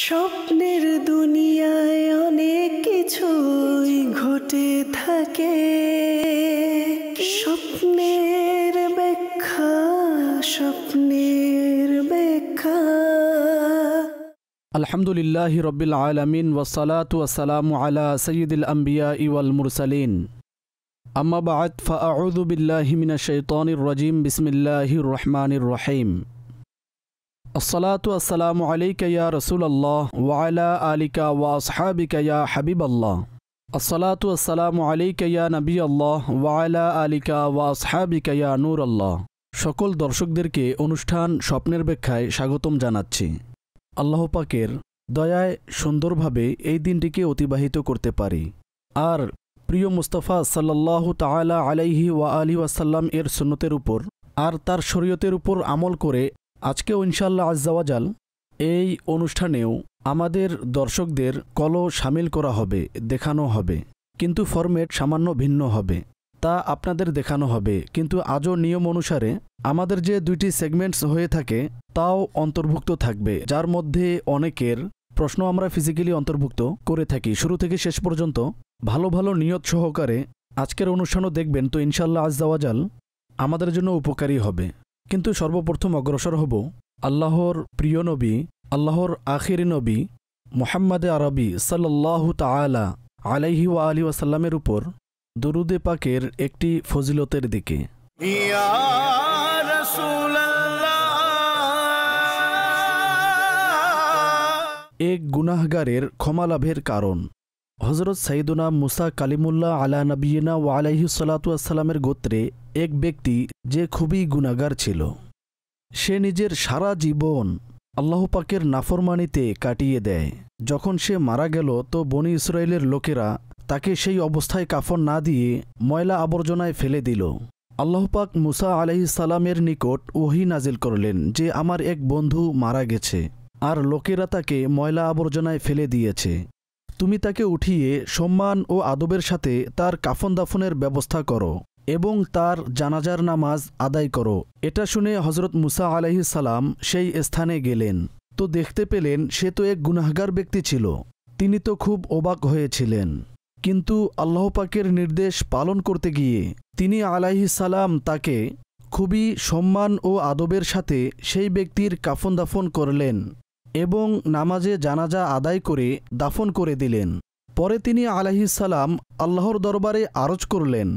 স্বপ্নের দুনিয়ায় অনেক কিছুই ঘটে থাকে, স্বপ্নের ব্যাখ্যা, স্বপ্নের ব্যাখ্যা। আলহামদুলিল্লাহি রব্বিল আলামিন ওয়াসসালাতু ওয়াসসালামু আলা সাইয়্যিদিল আম্বিয়াই ওয়াল মুরসালিন। আম্মা বা'দ ফাআউযু বিল্লাহি মিনাশ শাইতানির রাজীম। বিসমিল্লাহির রহমানির রহিম। আসসালাতু ওয়াসসালামু আলাইকা ইয়া রাসূলাল্লাহ ওয়া আলা আলিকা ওয়া আসহাবিকা ইয়া হাবিবাল্লাহ। আসসালাতু ওয়াসসালামু আলাইকা ইয়া নবিয়াল্লাহ ওয়া আলা আলিকা ওয়া আসহাবিকা ইয়া নূরাল্লাহ। সকল দর্শকদেরকে অনুষ্ঠান স্বপ্নের ব্যাখ্যায় স্বাগতম জানাচ্ছি। আল্লাহ পাকের দয়ায় সুন্দরভাবে এই দিনটিকে অতিবাহিত করতে পারি আর প্রিয় মুস্তাফা সাল্লাল্লাহু তাআলা আলাইহি ওয়া আলিহি ওয়াসাল্লাম এর সুন্নতের উপর আর তার শরীয়তের উপর আমল করে আজকেও ইনশাআল্লাহ আজ্জা ওয়াজাল এই অনুষ্ঠানেও আমাদের দর্শকদের কলও শামিল করা হবে, দেখানো হবে, কিন্তু ফরম্যাট সামান্য ভিন্ন হবে। তা আপনাদের দেখানো হবে, কিন্তু আজও নিয়ম অনুসারে আমাদের যে দুইটি সেগমেন্টস হয়ে থাকে তাও অন্তর্ভুক্ত থাকবে, যার মধ্যে অনেকের প্রশ্ন আমরা ফিজিক্যালি অন্তর্ভুক্ত করে থাকি। শুরু থেকে শেষ পর্যন্ত ভালো ভালো নিয়ত সহকারে আজকের অনুষ্ঠানও দেখবেন, তো ইনশাআল্লাহ আজ্জা ওয়াজাল আমাদের জন্য উপকারী হবে। কিন্তু সর্বপ্রথম অগ্রসর হব আল্লাহর প্রিয় নবী, আল্লাহর আখিরি নবী মুহাম্মাদে আরবি সাল্লাল্লাহু তাআলা আলাইহি ওয়া আলিহি ওয়াসাল্লামের উপর দুরুদে পাকের একটি ফজিলতের দিকে। ইয়া রাসূলুল্লাহ। এক গুনাহগারের ক্ষমা লাভের কারণ। হযরত সাইয়্যিদুনা মুসা কালিমুল্লাহ আলা নবিয়িনা ওয়া আলাইহিস সালাতু ওয়াসসালামের গোত্রে এক ব্যক্তি যে খুবই গুনাহগার ছিল। সে নিজের সারা জীবন আল্লাহ পাকের নাফরমানিতে কাটিয়ে দেয়। যখন সে মারা গেল তো বনি ইসরাইলের লোকেরা তাকে সেই অবস্থায় কাফন না দিয়ে ময়লা আবর্জনায় ফেলে দিল। আল্লাহ পাক মুসা আলাইহিস সালামের নিকট ওহী নাজিল করলেন যে আমার এক বন্ধু মারা গেছে আর লোকেরা তাকে ময়লা আবর্জনায় ফেলে দিয়েছে। তুমি তাকে উঠিয়ে সম্মান ও আদবের সাথে তার কাফন দাফনের ব্যবস্থা করো এবং তার জানাজার নামাজ আদায় করো। এটা শুনে হজরত মুসা আলাইহিস সালাম সেই স্থানে গেলেন, তো দেখতে পেলেন সে তো এক গুনাহগার ব্যক্তি ছিল। তিনি তো খুব অবাক হয়েছিলেন, কিন্তু আল্লাহ পাকের নির্দেশ পালন করতে গিয়ে তিনি আলাইহিস সালাম তাকে খুবই সম্মান ও আদবের সাথে সেই ব্যক্তির কাফন দাফন করলেন এবং নামাজে জানাজা আদায় করে দাফন করে দিলেন। পরে তিনি আলাইহিস সালাম আল্লাহর দরবারে আরজ করলেন,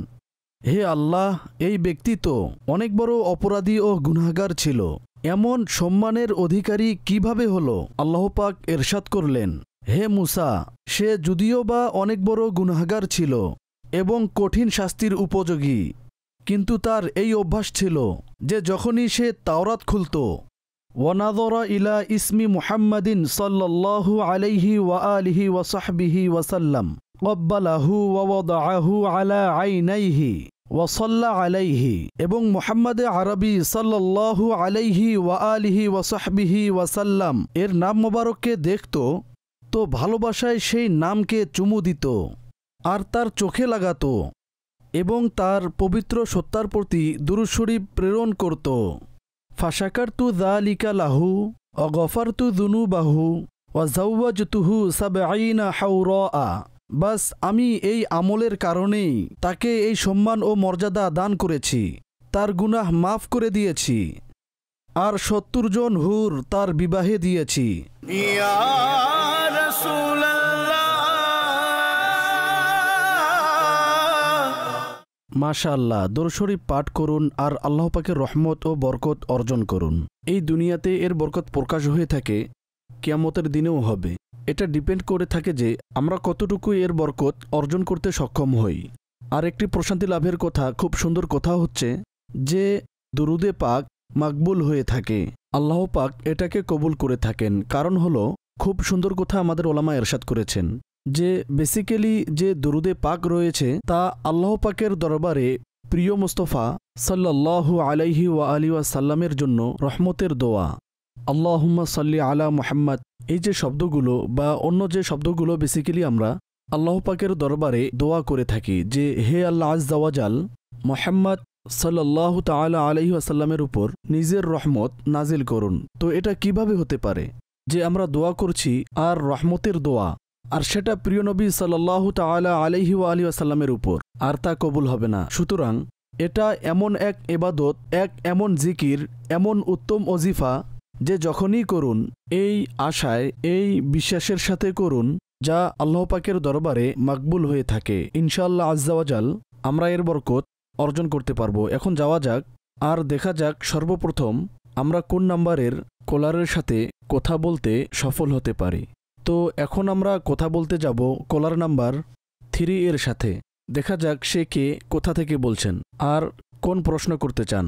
হে আল্লাহ, এই ব্যক্তি তো অনেক বড় অপরাধী ও গুনাহগার ছিল, এমন সম্মানের অধিকারী কিভাবে হলো? আল্লাহ পাক ইরশাদ করলেন, হে মুসা, সে যদিও বা অনেক বড় গুনাহগার ছিল এবং কঠিন শাস্তির উপযোগী, কিন্তু তার এই অভ্যাস ছিল যে যখনই সে তাওরাত খুলত ওয়ানাযরা ইলা ইসমি মুহাম্মাদিন সাল্লাল্লাহু আলাইহি ওয়া আলিহি ওয়া সাহবিহি ওয়াসাল্লাম ক্বাব্বালাহু ওয়া ওয়াদাআহু আলা আইনাইহি ওয়া সাল্লা আলাইহি, এবং মুহাম্মাদে আরবি সাল্লাল্লাহু আলাইহি ওয়া আলিহি ওয়া সাহবিহি ওয়াসাল্লাম এর নাম মোবারককে দেখত তো ভালোবাসায় সেই নামকে চুমু দিত আর তার চোখে লাগাত এবং তার পবিত্র সত্তার প্রতি দুরূদ শরীফ প্রেরণ করত। ফাশাকারতু যালিকা লাহু ওয়া গফারতু যুনুবাহু ওয়া যাওয়াজতুহু সাবঈনা হাওরা। বাস আমি এই আমলের কারণেই তাকে এই সম্মান ও মর্যাদা দান করেছি, তার গুনাহ মাফ করে দিয়েছি আর ৭০ জন হুর তার বিবাহে দিয়েছি। ইয়া রাসূলুল্লাহ। মাশাআল্লাহ, দরুদ শরীফ পাঠ করুন আর আল্লাহ পাকের রহমত ও বরকত অর্জন করুন। এই দুনিয়াতে এর বরকত প্রকাশ হয়ে থাকে, কিয়ামতের দিনেও হবে। এটা ডিপেন্ড করে থাকে যে আমরা কতটুকু এর বরকত অর্জন করতে সক্ষম হই। আর একটি প্রশান্তি লাভের কথা, খুব সুন্দর কথা হচ্ছে যে দুরুদে পাক মাকবুল হয়ে থাকে, আল্লাহ পাক এটাকে কবুল করে থাকেন। কারণ হলো, খুব সুন্দর কথা আমাদের ওলামা ইরশাদ করেছেন যে বেসিক্যালি যে দুরুদে পাক রয়েছে তা আল্লাহ পাকের দরবারে প্রিয় মুস্তাফা সাল্লাল্লাহু আলাইহি ওয়া আলিহি ওয়াসাল্লামের জন্য রহমতের দোয়া। আল্লাহুম্মা সাল্লি আলা মুহাম্মাদ, এই যে শব্দগুলো বা অন্য যে শব্দগুলো বেসিক্যালি আমরা আল্লাহ পাকের দরবারে দোয়া করে থাকি যে হে আল্লাহ আজ্জা ওয়াজাল মুহাম্মদ সাল্লাল্লাহু তাআলা আলাইহি ওয়াসাল্লামের উপর নিজের রহমত নাজিল করুন। তো এটা কিভাবে হতে পারে? যে আমরা দোয়া করছি আর রহমতের দোয়া, আর সেটা প্রিয় নবী সাল্লাল্লাহু তাআলা আলাইহি ওয়া আলিহি ওয়াসাল্লামের উপর, আর তা কবুল হবে না। সুতরাং এটা এমন এক ইবাদত, এক এমন জিকির, এমন উত্তম ওজিফা যে যখনই করুন এই আশায়, এই বিশ্বাসের সাথে করুন, যা আল্লাহ পাকের দরবারে মাকবুল হয়ে থাকে। ইনশাআল্লাহ আজ্জা ওয়া জাল আমরা এর বরকত অর্জন করতে পারবো। এখন যাওয়া যাক আর দেখা যাক সর্বপ্রথম আমরা কোন নাম্বারের কলারের সাথে কথা বলতে সফল হতে পারি। তো এখন আমরা কথা বলতে যাব কলার নাম্বার 3 এর সাথে। দেখা যাক সে কে, কোথা থেকে বলছেন, আর কোন প্রশ্ন করতে চান।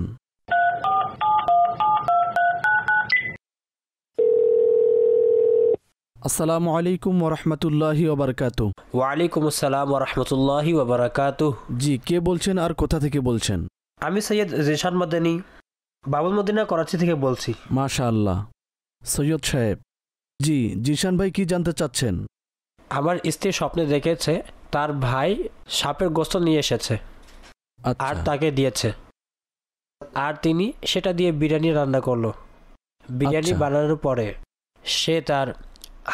আসসালামু আলাইকুম ওয়া রাহমাতুল্লাহি ওয়া বারাকাতুহু। ওয়ালাইকুম আসসালাম ওয়া রাহমাতুল্লাহি ওয়া বারাকাতুহু। জি, কে বলছেন আর কোথা থেকে বলছেন? আমি সৈয়দ জিশান মাদানী, বাবুল মদিনা, করাচি থেকে বলছি। মাশাআল্লাহ সৈয়দ সাহেব। জি, জিশান ভাই কি জানতে চাচ্ছেন? আমার স্ত্রী স্বপ্নে দেখেছে তার ভাই সাপের গোশত নিয়ে এসেছে আর তাকে দিয়েছে, আর তিনি সেটা দিয়ে বিরিয়ানি রান্না করলো। বিরিয়ানি বানানোর পরে সে তার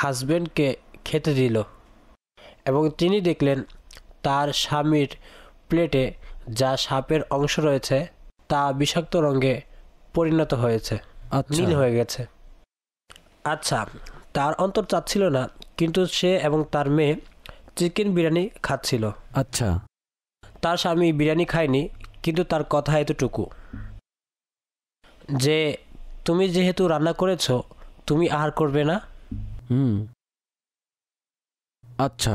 হাজবেন্ডকে খেতে দিল এবং তিনি দেখলেন তার স্বামীর প্লেটে যা সাপের অংশ রয়েছে তা বিষাক্ত রঙে পরিণত হয়েছে, নীল হয়ে গেছে। আচ্ছা, তার অন্তর চাচ্ছিল না, কিন্তু সে এবং তার মেয়ে চিকেন বিরিয়ানি খাচ্ছিল। আচ্ছা, তার স্বামী বিরিয়ানি খায়নি, কিন্তু তার কথা এতটুকু যে তুমি যেহেতু রান্না করেছো তুমি আহার করবে না। আচ্ছা।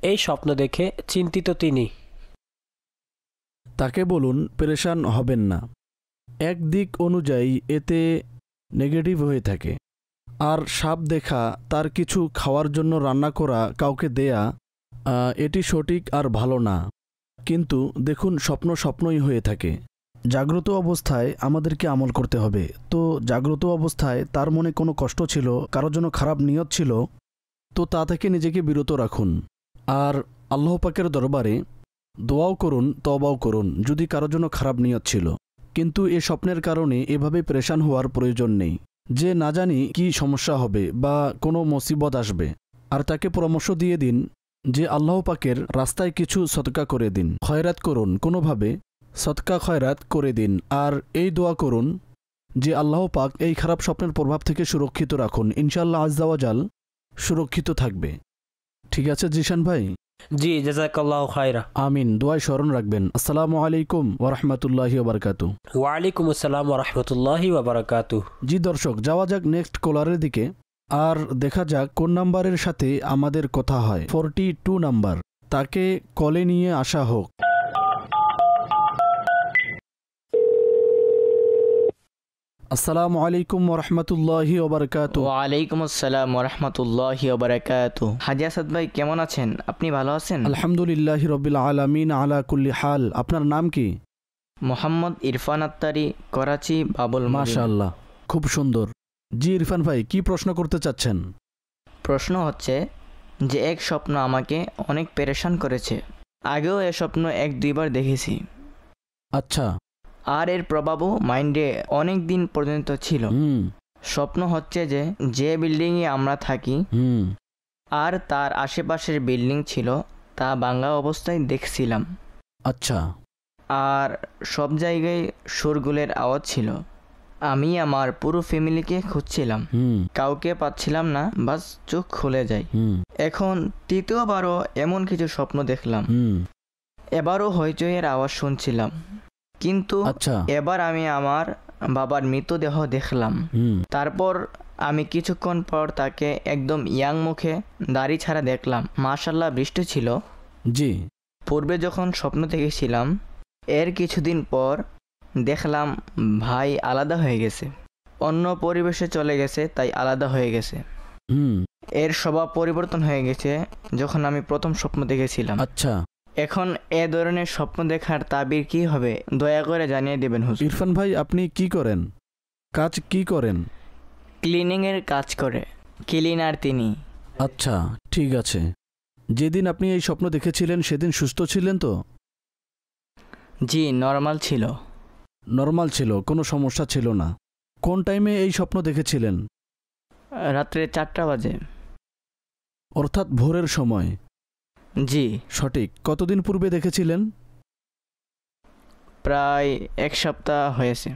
এই স্বপ্ন দেখে চিন্তিত তিনি। তাকে বলুন পেরেশান হবেন না। এক দিক অনুযায়ী এতে নেগেটিভ হয়ে থাকে, আর সাপ দেখা, তার কিছু খাওয়ার জন্য রান্না করা, কাউকে দেয়া, এটি সঠিক আর ভালো না। কিন্তু দেখুন, স্বপ্ন স্বপ্নই হয়ে থাকে। জাগ্রত অবস্থায় আমাদেরকে আমল করতে হবে। তো জাগ্রত অবস্থায় তার মনে কোনো কষ্ট ছিল, কারোর জন্য খারাপ নিয়ত ছিল, তো তা থেকে নিজেকে বিরত রাখুন। আর আল্লাহ পাকের দরবারে দোয়াও করুন, তওবাও করুন যদি কারোর জন্য খারাপ নিয়ত ছিল। কিন্তু এ স্বপ্নের কারণে এভাবে পেরেশান হওয়ার প্রয়োজন নেই, যে না জানি কি সমস্যা হবে বা কোনো মুসিবত আসবে। আর তাকে পরামর্শ দিয়ে দিন যে আল্লাহ পাকের রাস্তায় কিছু সদকা করে দিন, খয়রাত করুন, কোনোভাবে সদকা খয়রাত করে দিন। আর এই দোয়া করুন যে আল্লাহ পাক এই খারাপ স্বপ্নের প্রভাব থেকে সুরক্ষিত রাখুন। ইনশাআল্লাহ আজ্জা ওয়া জাল সুরক্ষিত থাকবে। ঠিক আছে জিশান ভাই? জি, জাযাকাল্লাহু খায়রা। আমিন। দোয়ায় স্মরণ রাখবেন। আসসালামু আলাইকুম ওয়া রাহমাতুল্লাহি ওয়া বারাকাতুহু। ওয়া আলাইকুম আসসালাম ওয়া রাহমাতুল্লাহি ওয়া বারাকাতুহু। জি দর্শক, যাওয়া যাক নেক্সট কলারের দিকে, আর দেখা যাক কোন নাম্বারের সাথে আমাদের কথা হয়। 42 নাম্বার, তাকে কলে নিয়ে আসা হোক। আসসালামু আলাইকুম ওয়া রাহমাতুল্লাহি ওয়া বারাকাতুহু। ওয়ালাইকুম আসসালাম ওয়া রাহমাতুল্লাহি ওয়া বারাকাতুহু। হাজী আসাদ ভাই কেমন আছেন? আপনি ভালো আছেন? আলহামদুলিল্লাহি রাব্বিল আলামিন আলা কুল্লি হাল। আপনার নাম কি? মোহাম্মদ ইরফান আত্তারি, করাচি, বাবুল মদিনা। মাশাআল্লাহ, খুব সুন্দর। জি ইরফান ভাই, কি প্রশ্ন করতে চাচ্ছেন? প্রশ্ন হচ্ছে যে এক স্বপ্ন আমাকে অনেক পেরেশান করেছে। আগেও এ স্বপ্ন 1-2 বার দেখেছি। আচ্ছা। আর এর প্রভাবও মাইন্ডে অনেক দিন পর্যন্ত ছিল। স্বপ্ন হচ্ছে যে বিল্ডিংয়ে আমরা থাকি আর তার আশেপাশের বিল্ডিং ছিল তা ভাঙা অবস্থায় দেখছিলাম। আচ্ছা। আর সব জায়গায় শোরগোলের আওয়াজ ছিল। আমি আমার পুরো ফ্যামিলিকে খুঁজছিলাম, কাউকে পাচ্ছিলাম না, বাস চোখ খুলে যায়। এখন তৃতীয়বারও এমন কিছু স্বপ্ন দেখলাম। এবারও হইচইয়ের আওয়াজ শুনছিলাম, কিন্তু এবার আমি আমার বাবার মৃতদেহ দেখলাম। তারপর আমি কিছুক্ষণ পর তাকে একদম ইয়াং মুখে, দাড়ি ছাড়া দেখলাম। মাশাআল্লাহ, বৃষ্টি ছিল। জি। পূর্বে যখন স্বপ্ন দেখেছিলাম এর কিছুদিন পর দেখলাম ভাই আলাদা হয়ে গেছে, অন্য পরিবেশে চলে গেছে, তাই আলাদা হয়ে গেছে। এর স্বভাব পরিবর্তন হয়ে গেছে যখন আমি প্রথম স্বপ্ন দেখেছিলাম। আচ্ছা। এখন এ ধরনের স্বপ্ন দেখার তাবির কি হবে দয়া করে জানিয়ে দেবেন হুজুর। ইরফান ভাই, আপনি কি করেন? কাজ কি করেন? ক্লিনিংয়ের কাজ করে, ক্লিনার তিনি। আচ্ছা, ঠিক আছে। যেদিন আপনি এই স্বপ্ন দেখেছিলেন সেদিন সুস্থ ছিলেন তো? জি, নরমাল ছিল। নরমাল ছিল, কোনো সমস্যা ছিল না। কোন টাইমে এই স্বপ্ন দেখেছিলেন? রাত্রে 4টা বাজে। অর্থাৎ ভোরের সময়? জি। সঠিক। কতদিন পূর্বে দেখেছিলেন? প্রায় 1 সপ্তাহ হয়েছে।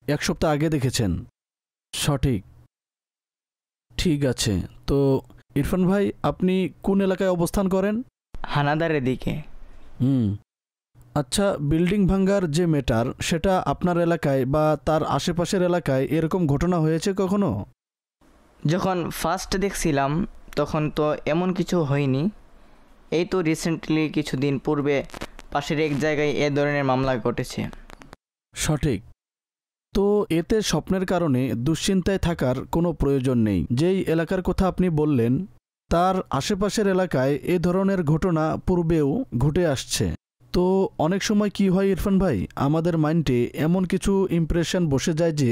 1 সপ্তাহ আগে দেখেছেন? সঠিক। ঠিক আছে। তো ইরফান ভাই, আপনি কোন এলাকায় অবস্থান করেন? হানাদারের দিকে। আচ্ছা, বিল্ডিং ভাঙ্গার যে ম্যাটার, সেটা আপনার এলাকায় বা তার আশেপাশের এলাকায় এরকম ঘটনা হয়েছে কখনো? যখন ফার্স্ট দেখছিলাম তখন তো এমন কিছু হয়নি। এই তো রিসেন্টলি কিছুদিন পূর্বে পাশের এক জায়গায় এ ধরনের মামলা ঘটেছে। সঠিক। তো এতে স্বপ্নের কারণে দুশ্চিন্তায় থাকার কোনো প্রয়োজন নেই। যেই এলাকার কথা আপনি বললেন, তার আশেপাশের এলাকায় এ ধরনের ঘটনা পূর্বেও ঘটে আসছে। তো অনেক সময় কি হয় ইরফান ভাই, আমাদের মাইন্ডে এমন কিছু ইমপ্রেশন বসে যায় যে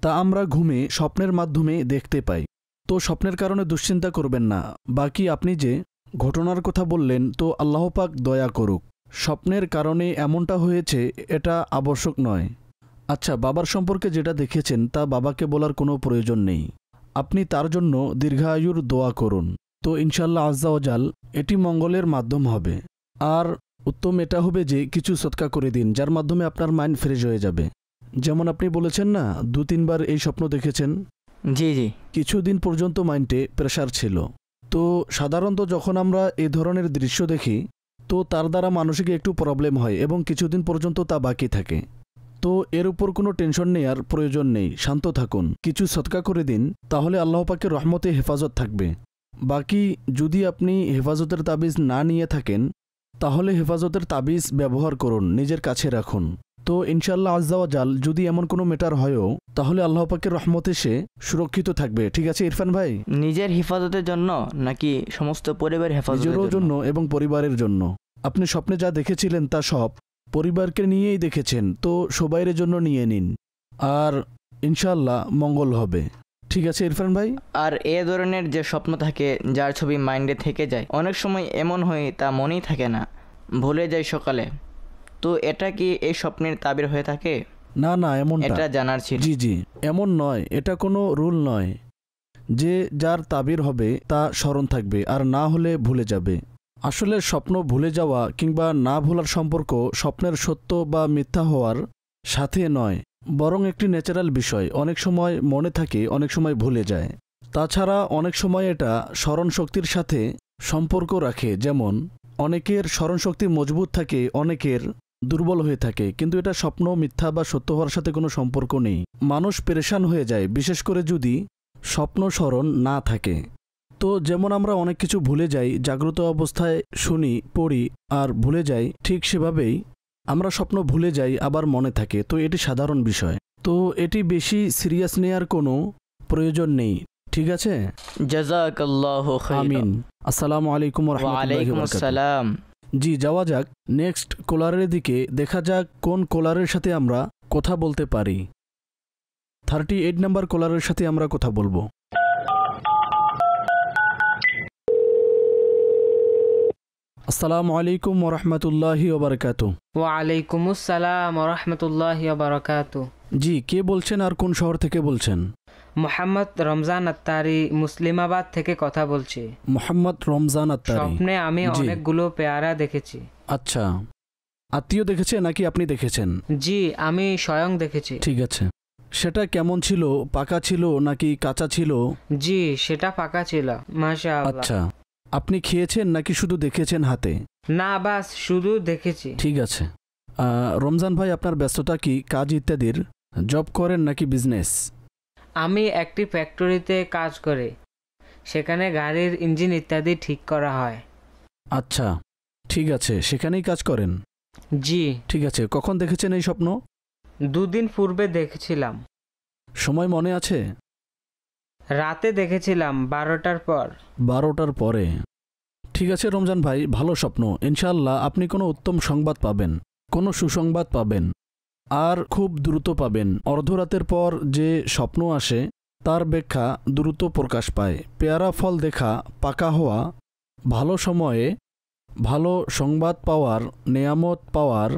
তা আমরা ঘুমে স্বপ্নের মাধ্যমে দেখতে পাই। তো স্বপ্নের কারণে দুশ্চিন্তা করবেন না। বাকি আপনি যে ঘটনার কথা বললেন, তো আল্লাহ পাক দয়া করুক। স্বপ্নের কারণে এমনটা হয়েছে এটা আবশ্যক নয়। আচ্ছা, বাবার সম্পর্কে যেটা দেখেছেন তা বাবাকে বলার কোনো প্রয়োজন নেই। আপনি তার জন্য দীর্ঘায়ুর দোয়া করুন। তো ইনশাল্লাহ আজ্জা ওয়াজাল এটি মঙ্গলের মাধ্যম হবে। আর উত্তম এটা হবে যে কিছু সদকা করে দিন, যার মাধ্যমে আপনার মাইন্ড ফ্রেশ হয়ে যাবে। যেমন আপনি বলেছেন না 2-3 বার এই স্বপ্ন দেখেছেন। জি জি। কিছুদিন পর্যন্ত মাইন্ডে প্রেশার ছিল। তো সাধারণত যখন আমরা এই ধরনের দৃশ্য দেখি, তো তার দ্বারা মানসিক একটু প্রবলেম হয় এবং কিছুদিন পর্যন্ত তা বাকি থাকে। তো এর উপর কোনো টেনশন নেওয়ার প্রয়োজন নেই, শান্ত থাকুন, কিছু সদকা করে দিন, তাহলে আল্লাহ পাকের রহমতে হেফাজত থাকবে। বাকি যদি আপনি হেফাজতের তাবিজ না নিয়ে থাকেন, তাহলে হেফাজতের তাবিজ ব্যবহার করুন, নিজের কাছে রাখুন। তো ইনশাআল্লাহ আজ্জা ওয়াজাল যদি এমন কোনো ম্যাটার হয়ও, তাহলে আল্লাহ পাকের রহমতে সে সুরক্ষিত থাকবে। ঠিক আছে ইরফান ভাই? নিজের হেফাজতের জন্য নাকি সমস্ত পরিবারের হেফাজতের নিজেরও জন্য এবং পরিবারের জন্য। আপনি স্বপ্নে যা দেখেছিলেন তা সব পরিবারকে নিয়েই দেখেছেন, তো সবাইয়ের জন্য নিয়ে নিন, আর ইনশাআল্লাহ মঙ্গল হবে। ঠিক আছে ইরফান ভাই? আর এ ধরনের যে স্বপ্ন থাকে, যার ছবি মাইন্ডে থেকে যায়, অনেক সময় এমন হয় তা মনেই থাকে না, ভুলে যায় সকালে। তো এটা কি এই স্বপ্নের তাবির হয়ে থাকে? না না, এমন এটা জানার ছিল। জি জি, এমন নয়, এটা কোনো রুল নয় যে যার তাবির হবে তা স্মরণ থাকবে আর না হলে ভুলে যাবে। আসলে স্বপ্ন ভুলে যাওয়া কিংবা না ভোলার সম্পর্ক স্বপ্নের সত্য বা মিথ্যা হওয়ার সাথে নয়, বরং একটি ন্যাচারাল বিষয়। অনেক সময় মনে থাকে, অনেক সময় ভুলে যায়। তাছাড়া অনেক সময় এটা স্মরণশক্তির সাথে সম্পর্ক রাখে। যেমন অনেকের স্মরণশক্তি মজবুত থাকে, অনেকের দুর্বল হয়ে থাকে, কিন্তু এটা স্বপ্ন মিথ্যা বা সত্য হওয়ার সাথে কোনো সম্পর্ক নেই। মানুষ পেরেশান হয়ে যায়, বিশেষ করে যদি স্বপ্ন স্মরণ না থাকে। তো যেমন আমরা অনেক কিছু ভুলে যাই, জাগ্রত অবস্থায় শুনি, পড়ি আর ভুলে যাই, ঠিক সেভাবেই আমরা স্বপ্ন ভুলে যাই আবার মনে থাকে। তো এটি সাধারণ বিষয়, তো এটি বেশি সিরিয়াস নেওয়ার কোনো প্রয়োজন নেই। ঠিক আছে? জাযাকাল্লাহু খাইরান। আমিন। আসসালামু আলাইকুম ওয়া রাহমাতুল্লাহি ওয়া ওয়ালাইকুম বারাকাতুহু। আসসালাম। জি, যাওয়া যাক নেক্সট কলারের দিকে। দেখা যাক কোন কলারের সাথে আমরা কথা বলতে পারি। 38 নাম্বার কলারের সাথে আমরা কথা বলবো। আসসালামু আলাইকুম ওয়া রাহমাতুল্লাহি ওয়া বারাকাতুহু। ওয়ালাইকুম আসসালাম ওয়া রাহমাতুল্লাহি ওয়া বারাকাতুহু। জি, কে বলছেন আর কোন শহর থেকে বলছেন? মোহাম্মদ রমজান আত্তারি, মুসলিমাবাদ থেকে কথা বলছি। মোহাম্মদ রমজান আত্তারি। স্বপ্নে আমি জি। অনেকগুলো পেয়ারা দেখেছি। আচ্ছা, আত্মীয় দেখেছে নাকি আপনি দেখেছেন? জি, আমি স্বয়ং দেখেছি। ঠিক আছে, সেটা কেমন ছিল? পাকা ছিল নাকি কাঁচা ছিল? জি, সেটা পাকা ছিল। মাশাআল্লাহ। আচ্ছা, আপনি খেয়েছেন নাকি শুধু দেখেছেন হাতে? না, বাস শুধু দেখেছি। ঠিক আছে। রমজান ভাই, আপনার ব্যস্ততা কি কাজ ইত্যাদির? জব করেন নাকি বিজনেস? আমি একটি ফ্যাক্টরিতে কাজ করি, সেখানে গাড়ির ইঞ্জিন ইত্যাদি ঠিক করা হয়। আচ্ছা, ঠিক আছে, সেখানেই কাজ করেন। জি। ঠিক আছে, কখন দেখেছেন এই স্বপ্ন? 2 দিন পূর্বে দেখেছিলাম। সময় মনে আছে? রাতে দেখেছিলাম 12টার পর। 12টার পরে। ঠিক আছে রমজান ভাই, ভালো স্বপ্ন। ইনশাআল্লাহ আপনি কোনো উত্তম সংবাদ পাবেন, কোনো সুসংবাদ পাবেন, আর খুব দ্রুত পাবেন। অর্ধরাতের পর যে স্বপ্ন আসে তার ব্যাখ্যা দ্রুত প্রকাশ পায়। পেয়ারা ফল দেখা, পাকা হওয়া, ভালো সময়ে ভালো সংবাদ পাওয়ার, নেয়ামত পাওয়ার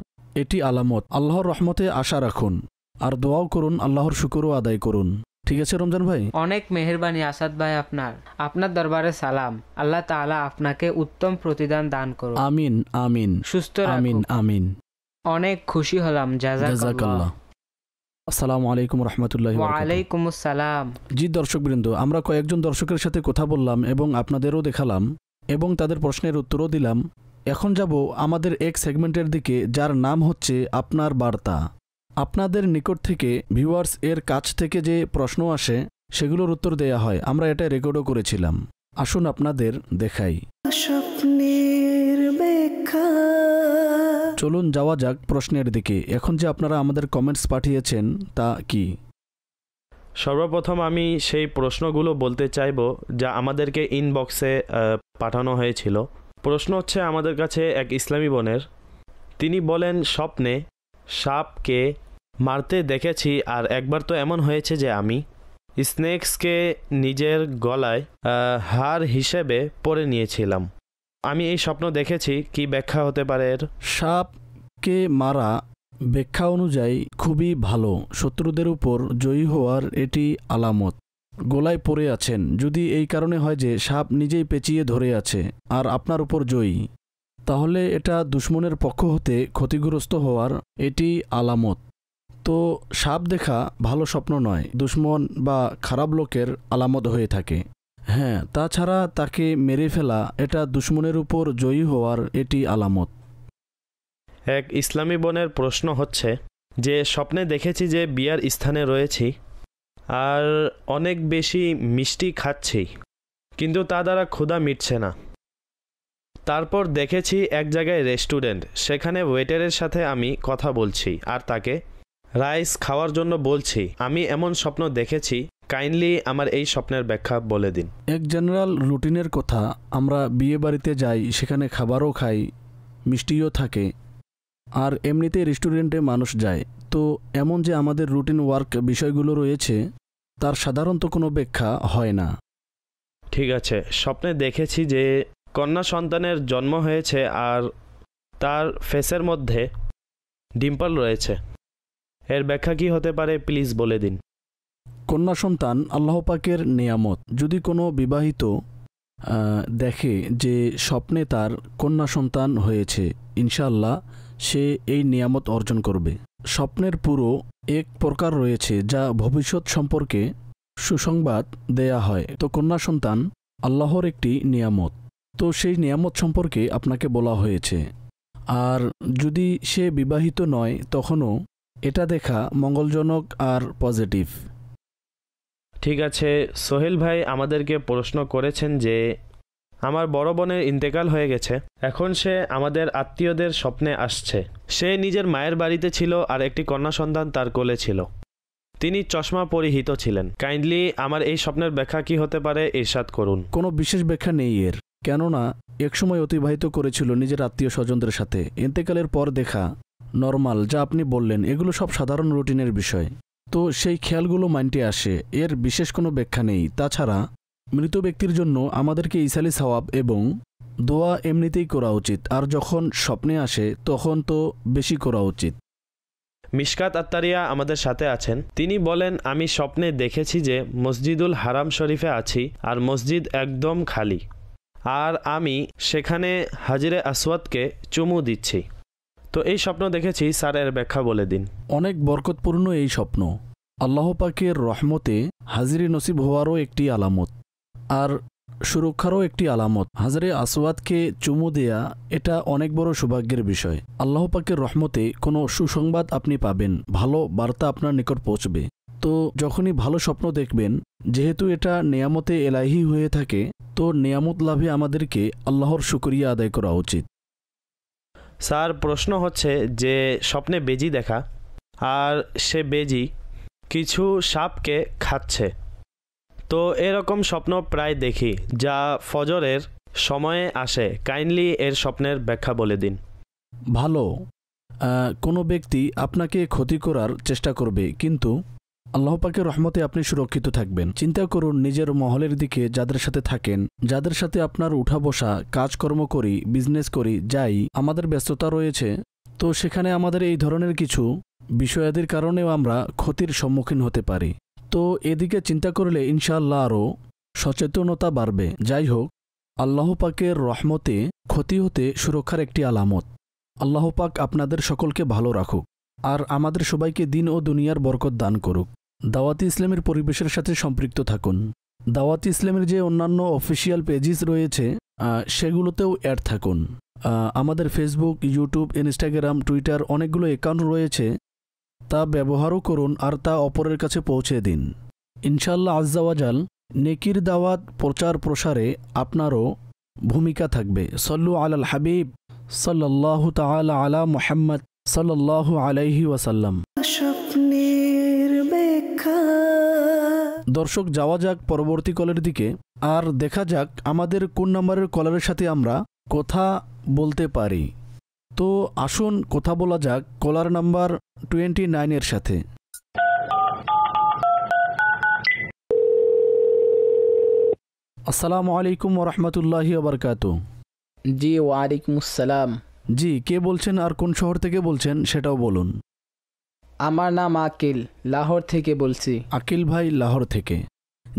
এটি আলামত। আল্লাহর রহমতে আশা রাখুন আর দোয়াও করুন, আল্লাহর শুকরও আদায় করুন। ঠিক আছে রমজান ভাই? অনেক মেহেরবানি আসাদ ভাই, আপনার দরবারে সালাম। আল্লাহ তাআলা আপনাকে উত্তম প্রতিদান দান করুন। আমিন আমিন সুস্থ আমিন রাখুন। আমিন। অনেক খুশি হলাম। জাযাকাল্লাহ। আসসালামু আলাইকুম রহমতুল্লাহি ওয়া বারাকাতুহু। ওয়ালাইকুম আসসালাম। জি দর্শকবৃন্দ, আমরা কয়েকজন দর্শকের সাথে কথা বললাম এবং আপনাদেরও দেখালাম এবং তাদের প্রশ্নের উত্তরও দিলাম। এখন যাব আমাদের এক সেগমেন্টের দিকে, যার নাম হচ্ছে আপনার বার্তা। আপনাদের নিকট থেকে ভিউয়ার্স এর কাছ থেকে যে প্রশ্ন আসে সেগুলোর উত্তর দেয়া হয়। আমরা এটা রেকর্ডও করেছিলাম। আসুন আপনাদের দেখাই। স্বপ্নের ব্যাখ্যা। চলুন যাওয়া যাক প্রশ্নের দিকে। এখন যে আপনারা আমাদের কমেন্টস পাঠিয়েছেন তা কি? সর্বপ্রথম আমি সেই প্রশ্নগুলো বলতে চাইব যা আমাদেরকে ইনবক্সে পাঠানো হয়েছিল। প্রশ্ন হচ্ছে আমাদের কাছে এক ইসলামী বোনের। তিনি বলেন, স্বপ্নে সাপকে মারতে দেখেছি, আর একবার তো এমন হয়েছে যে আমি স্নেকসকে নিজের গলায় হার হিসেবে পরে নিয়েছিলাম। আমি এই স্বপ্ন দেখেছি, কি ব্যাখ্যা হতে পারে এর? সাপকে মারা ব্যাখ্যা অনুযায়ী খুবই ভালো, শত্রুদের উপর জয়ী হওয়ার এটি আলামত। গলায় পড়ে আছেন, যদি এই কারণে হয় যে সাপ নিজেই পেঁচিয়ে ধরে আছে আর আপনার উপর জয়ী, তাহলে এটা দুশমনের পক্ষ হতে ক্ষতিগ্রস্ত হওয়ার এটি আলামত। তো সাপ দেখা ভালো স্বপ্ন নয়, দুশমন বা খারাপ লোকের আলামত হয়ে থাকে। হ্যাঁ, তাছাড়া তাকে মেরে ফেলা এটা দুশমনের উপর জয়ী হওয়ার এটি আলামত। এক ইসলামী বোনের প্রশ্ন হচ্ছে যে স্বপ্নে দেখেছি যে বিয়ার স্থানে রয়েছি আর অনেক বেশি মিষ্টি খাচ্ছি, কিন্তু তা দ্বারা ক্ষুধা মিটছে না। তারপর দেখেছি এক জায়গায় রেস্টুরেন্ট, সেখানে ওয়েটারের সাথে আমি কথা বলছি আর তাকে রাইস খাওয়ার জন্য বলছি। আমি এমন স্বপ্ন দেখেছি, কাইন্ডলি আমার এই স্বপ্নের ব্যাখ্যা বলে দিন। এক জেনারেল রুটিনের কথা, আমরা বিয়ে বাড়িতে যাই, সেখানে খাবারও খাই, মিষ্টিও থাকে, আর এমনিতেই রেস্টুরেন্টে মানুষ যায়। তো এমন যে আমাদের রুটিন ওয়ার্ক বিষয়গুলো রয়েছে, তার সাধারণত কোনো ব্যাখ্যা হয় না। ঠিক আছে, স্বপ্নে দেখেছি যে কন্যা সন্তানের জন্ম হয়েছে আর তার ফেসের মধ্যে ডিম্পল রয়েছে, এর ব্যাখ্যা কি হতে পারে প্লিজ বলে দিন। কন্যা সন্তান আল্লাহ পাকের নেয়ামত। যদি কোনো বিবাহিত দেখে যে স্বপ্নে তার কন্যা সন্তান হয়েছে, ইনশাআল্লাহ সে এই নিয়ামত অর্জন করবে। স্বপ্নের পুরো এক প্রকার রয়েছে যা ভবিষ্যৎ সম্পর্কে সুসংবাদ দেয়া হয়। তো কন্যা সন্তান আল্লাহর একটি নিয়ামত, তো সেই নিয়ামত সম্পর্কে আপনাকে বলা হয়েছে। আর যদি সে বিবাহিত নয়, তখনও এটা দেখা মঙ্গলজনক আর পজিটিভ। ঠিক আছে, সোহেল ভাই আমাদেরকে প্রশ্ন করেছেন যে আমার বড় বোনের ইন্তেকাল হয়ে গেছে, এখন সে আমাদের আত্মীয়দের স্বপ্নে আসছে। সে নিজের মায়ের বাড়িতে ছিল আর একটি কন্যা সন্তান তার কোলে ছিল। তিনি চশমা পরিহিত ছিলেন। কাইন্ডলি আমার এই স্বপ্নের ব্যাখ্যা কি হতে পারে ইরশাদ করুন। কোনো বিশেষ ব্যাখ্যা নেই এর, কেননা একসময় অতিবাহিত করেছিল নিজের আত্মীয় স্বজনদের সাথে। ইন্তেকালের পর দেখা নর্মাল, যা আপনি বললেন, এগুলো সব সাধারণ রুটিনের বিষয়। তো সেই খেয়ালগুলো মাইন্ডে আসে, এর বিশেষ কোনো ব্যাখ্যা নেই। তাছাড়া মৃত ব্যক্তির জন্য আমাদেরকে ইসালি সওয়াব এবং দোয়া এমনিতেই করা উচিত, আর যখন স্বপ্নে আসে তখন তো বেশি করা উচিত। মিশকাত আত্তারিয়া আমাদের সাথে আছেন। তিনি বলেন, আমি স্বপ্নে দেখেছি যে মসজিদুল হারাম শরীফে আছি আর মসজিদ একদম খালি, আর আমি সেখানে হাজিরে আসওয়াদকে চুমু দিচ্ছি। তো এই স্বপ্ন দেখেছি স্যার, এর ব্যাখ্যা বলে দিন। অনেক বরকতপূর্ণ এই স্বপ্ন। আল্লাহ পাকের রহমতে হাজিরি নসিব হওয়ারও একটি আলামত আর সুরক্ষারও একটি আলামত। হাজরে আসওয়াদকে চুমু দেয়া এটা অনেক বড় সৌভাগ্যের বিষয়। আল্লাহ পাকের রহমতে কোনো সুসংবাদ আপনি পাবেন, ভালো বার্তা আপনার নিকট পৌঁছবে। তো যখনই ভালো স্বপ্ন দেখবেন, যেহেতু এটা নেয়ামতে এলাহি হয়ে থাকে, তো নেয়ামত লাভে আমাদেরকে আল্লাহর শুকরিয়া আদায় করা উচিত। স্যার প্রশ্ন হচ্ছে যে স্বপ্নে বেজি দেখা, আর সে বেজি কিছু সাপকে খাচ্ছে। তো এরকম স্বপ্ন প্রায় দেখি, যা ফজরের সময়ে আসে। কাইন্ডলি এর স্বপ্নের ব্যাখ্যা বলে দিন। ভালো, কোনো ব্যক্তি আপনাকে ক্ষতি করার চেষ্টা করবে, কিন্তু আল্লাহ পাকের রহমতে আপনি সুরক্ষিত থাকবেন। চিন্তা করুন নিজের মহলের দিকে যাদের সাথে থাকেন, যাদের সাথে আপনার উঠা বসা, কাজকর্ম করি, বিজনেস করি, যাই, আমাদের ব্যস্ততা রয়েছে। তো সেখানে আমাদের এই ধরনের কিছু বিষয়াদির কারণেও আমরা ক্ষতির সম্মুখীন হতে পারি। তো এদিকে চিন্তা করলে ইনশাআল্লাহ আরও সচেতনতা বাড়বে। যাই হোক, আল্লাহ পাকের রহমতে ক্ষতি হতে সুরক্ষার একটি আলামত। আল্লাহ পাক আপনাদের সকলকে ভালো রাখুক আর আমাদের সবাইকে দিন ও দুনিয়ার বরকত দান করুক। দাওয়াতি ইসলামের পরিবেশের সাথে সম্পৃক্ত থাকুন। দাওয়াতি ইসলামের যে অন্যান্য অফিসিয়াল পেজেস রয়েছে সেগুলোতেও অ্যাড থাকুন। আমাদের ফেসবুক, ইউটিউব, ইনস্টাগ্রাম, টুইটার অনেকগুলো অ্যাকাউন্ট রয়েছে, তা ব্যবহারও করুন আর তা অপরের কাছে পৌঁছে দিন। ইনশাআল্লাহ আজ্জাওয়াজাল নেকির দাওয়াত প্রচার প্রসারে আপনারও ভূমিকা থাকবে। সল্লু আলাল হাবিব সাল্লাল্লাহু তাআলা আলা মুহাম্মদ সাল্লাল্লাহু আলাইহি ওয়াসাল্লাম। স্বপ্নের ব্যাখ্যা। দর্শক, যাওয়া যাক পরবর্তী কলের দিকে আর দেখা যাক আমাদের কোন নম্বরের কলারের সাথে আমরা কথা বলতে পারি। তো আসুন কথা বলা যাক কলার নাম্বার 29 এর সাথে। আসসালামু আলাইকুম ওয়া রাহমাতুল্লাহি ওয়া বারাকাতুহু। জি, ওয়ালাইকুম আসসালাম। জি, কে বলছেন আর কোন শহর থেকে বলছেন সেটাও বলুন। আমার নাম আকিল, লাহোর থেকে বলছি। আকিল ভাই লাহোর থেকে।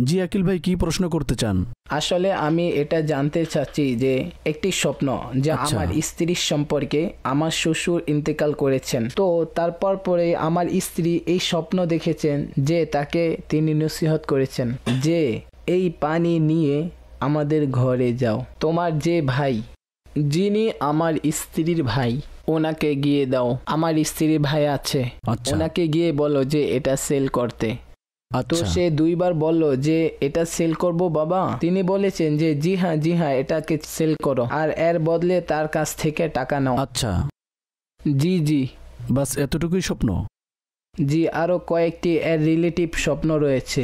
জি আকিল ভাই, কি প্রশ্ন করতে চান? আসলে আমি এটা জানতে চাচ্ছি যে একটি স্বপ্ন যে আমার স্ত্রীর সম্পর্কে আমার শ্বশুর ইন্তেকাল করেছেন, তো তারপর পরে আমার স্ত্রী এই স্বপ্ন দেখেছেন যে তাকে তিনি নসিহত করেছেন যে এই পানি নিয়ে আমাদের ঘরে যাও, তোমার যে ভাই, যিনি আমার স্ত্রীর ভাই, ওনাকে গিয়ে দাও। আমার স্ত্রীর ভাই আছে, ওনাকে গিয়ে বলো যে এটা সেল করতে। তো সে 2 বার বলল যে এটা সেল করব বাবা। তিনি বলেছেন যে জি হ্যাঁ এটাকে সেল করো আর এর বদলে তার কাছ থেকে টাকা নাও। আচ্ছা, জি বাস এতটুকুই স্বপ্ন? জি, আরো কয়েকটি এর রিলেটিভ স্বপ্ন রয়েছে।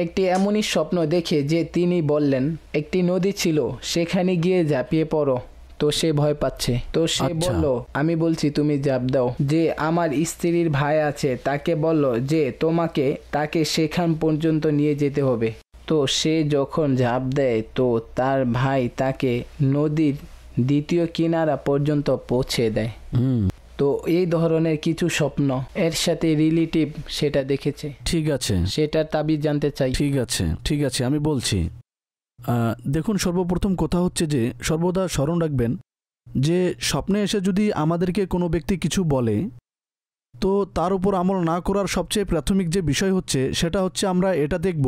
একটি এমনই স্বপ্ন দেখে যে তিনি বললেন একটি নদী ছিল, সেখানে গিয়ে ঝাঁপিয়ে পড়ো। তো সে ভয় পাচ্ছে, তো সে বলল আমি বলছি তুমি ঝাঁপ দাও। যে আমার স্ত্রীর ভাই আছে তাকে বলল যে তোমাকে তাকে সেখান পর্যন্ত নিয়ে যেতে হবে। তো সে যখন ঝাঁপ দেয় তো তার ভাই তাকে নদীর দ্বিতীয় কিনারা পর্যন্ত পৌঁছে দেয়। তো এই ধরনের কিছু স্বপ্ন এর সাথে রিলেটিভ সেটা দেখেছে। ঠিক আছে, সেটার তাবিজ জানতে চাই। ঠিক আছে আমি বলছি। দেখুন, সর্বপ্রথম কথা হচ্ছে যে সর্বদা স্মরণ রাখবেন যে স্বপ্নে এসে যদি আমাদেরকে কোনো ব্যক্তি কিছু বলে তো তার উপর আমল না করার সবচেয়ে প্রাথমিক যে বিষয় হচ্ছে সেটা হচ্ছে আমরা এটা দেখব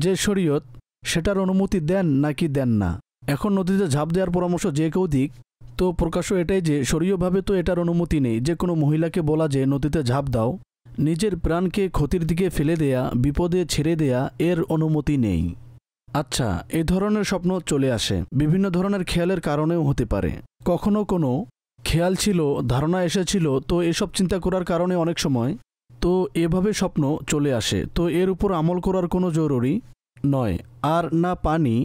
যে শরীয়ত সেটার অনুমতি দেন নাকি দেন না। এখন নদীতে ঝাঁপ দেওয়ার পরামর্শ যে কেউ দিক, তো প্রকাশ্য এটাই যে শরীয়ভাবে তো এটার অনুমতি নেই যে কোনো মহিলাকে বলা যে নদীতে ঝাঁপ দাও। নিজের প্রাণকে ক্ষতির দিকে ফেলে দেয়া, বিপদে ছেড়ে দেয়া, এর অনুমতি নেই। আচ্ছা, এই ধরনের স্বপ্ন চলে আসে বিভিন্ন ধরনের খেয়ালের কারণেও হতে পারে। কখনো কোনো খেয়াল ছিল, ধারণা এসেছিল, তো এসব চিন্তা করার কারণে অনেক সময় তো এভাবে স্বপ্ন চলে আসে। তো এর উপর আমল করার কোনো জরুরি নয়, আর না পানি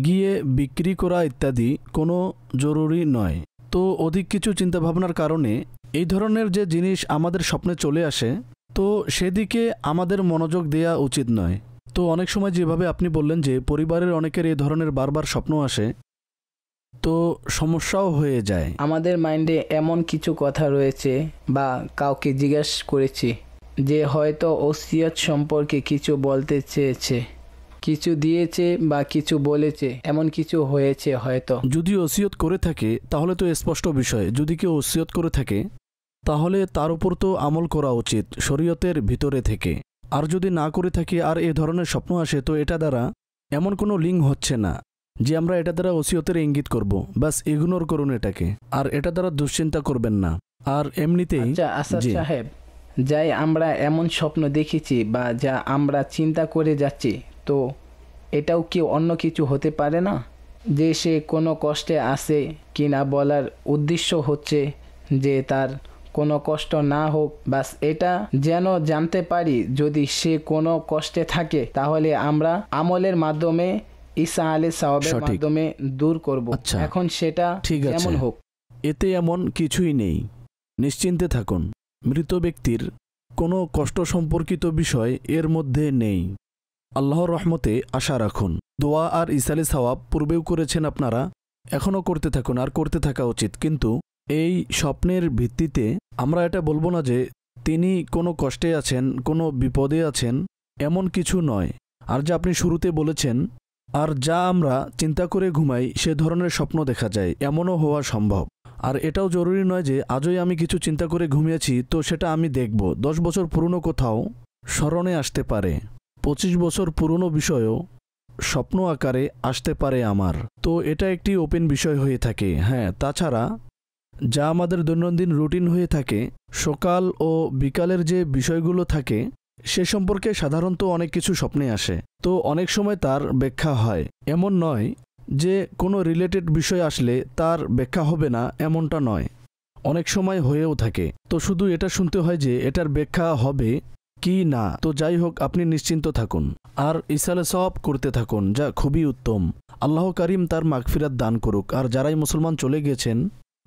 গিয়ে বিক্রি করা ইত্যাদি কোনো জরুরি নয়। তো অধিক কিছু চিন্তাভাবনার কারণে এই ধরনের যে জিনিস আমাদের স্বপ্নে চলে আসে তো সেদিকে আমাদের মনোযোগ দেয়া উচিত নয়। তো অনেক সময় যেভাবে আপনি বললেন যে পরিবারের অনেকের এই ধরনের বারবার স্বপ্ন আসে, তো সমস্যাও হয়ে যায়। আমাদের মাইন্ডে এমন কিছু কথা রয়েছে বা কাউকে জিজ্ঞেস করেছি যে হয়তো ওসিয়ত সম্পর্কে কিছু বলতে চেয়েছে, কিছু দিয়েছে বা কিছু বলেছে, এমন কিছু হয়েছে হয়তো। যদি ওসিয়ত করে থাকে তাহলে তো স্পষ্ট বিষয়, যদি কেউ ওসিয়ত করে থাকে তাহলে তার উপর তো আমল করা উচিত শরীয়তের ভিতরে থেকে। আর যদি না করে থাকে আর এ ধরনের স্বপ্ন আসে তো এটা দ্বারা এমন কোনো লিঙ্ক হচ্ছে না যে আমরা এটা দ্বারা ওসিয়তের ইঙ্গিত করব, বাস ইগনোর করুন এটাকে, আর এটা দ্বারা দুশ্চিন্তা করবেন না। আর এমনিতেই আচ্ছা সাহেব, যাই আমরা এমন স্বপ্ন দেখেছি বা যা আমরা চিন্তা করে যাচ্ছি, তো এটাও কি অন্য কিছু হতে পারে না? যে সে কোনো কষ্টে আছে কিনা বলার উদ্দেশ্য হচ্ছে যে তার কোনো কষ্ট না হোক, বাস এটা যেন জানতে পারি যদি সে কোনো কষ্টে থাকে তাহলে আমরা আমলের মাধ্যমে ঈসা আলাইহিস সালামের মাধ্যমে দূর করব। এখন সেটা যেমন হোক, এতে এমন কিছুই নেই, নিশ্চিন্তে থাকুন। মৃত ব্যক্তির কোনো কষ্ট সম্পর্কিত বিষয় এর মধ্যে নেই। আল্লাহর রহমতে আশা রাখুন। দোয়া আর ইসালে সওয়াব পূর্বেও করেছেন আপনারা, এখনও করতে থাকুন আর করতে থাকা উচিত। কিন্তু এই স্বপ্নের ভিত্তিতে আমরা এটা বলবো না যে তিনি কোনো কষ্টে আছেন, কোনো বিপদে আছেন, এমন কিছু নয়। আর যা আপনি শুরুতে বলেছেন, আর যা আমরা চিন্তা করে ঘুমাই সে ধরনের স্বপ্ন দেখা যায়, এমনও হওয়া সম্ভব। আর এটাও জরুরি নয় যে আজই আমি কিছু চিন্তা করে ঘুমিয়েছি তো সেটা আমি দেখব। 10 বছর পুরনো কোথাও স্মরণে আসতে পারে, 25 বছর পুরনো বিষয়ও স্বপ্ন আকারে আসতে পারে আমার। তো এটা একটি ওপেন বিষয় হয়ে থাকে। হ্যাঁ, তাছাড়া যা আমাদের দৈনন্দিন রুটিন হয়ে থাকে, সকাল ও বিকালের যে বিষয়গুলো থাকে সে সম্পর্কে সাধারণত অনেক কিছু স্বপ্নে আসে। তো অনেক সময় তার ব্যাখ্যা হয়, এমন নয় যে কোনো রিলেটেড বিষয় আসলে তার ব্যাখ্যা হবে না, এমনটা নয়, অনেক সময় হয়েও থাকে। তো শুধু এটা শুনতে হয় যে এটার ব্যাখ্যা হবে কি না। তো যাই হোক, আপনি নিশ্চিন্ত থাকুন আর ইসালে সওয়াব করতে থাকুন, যা খুবই উত্তম। আল্লাহ কারিম তার মাগফিরাত দান করুক। আর যারাই মুসলমান চলে গেছেন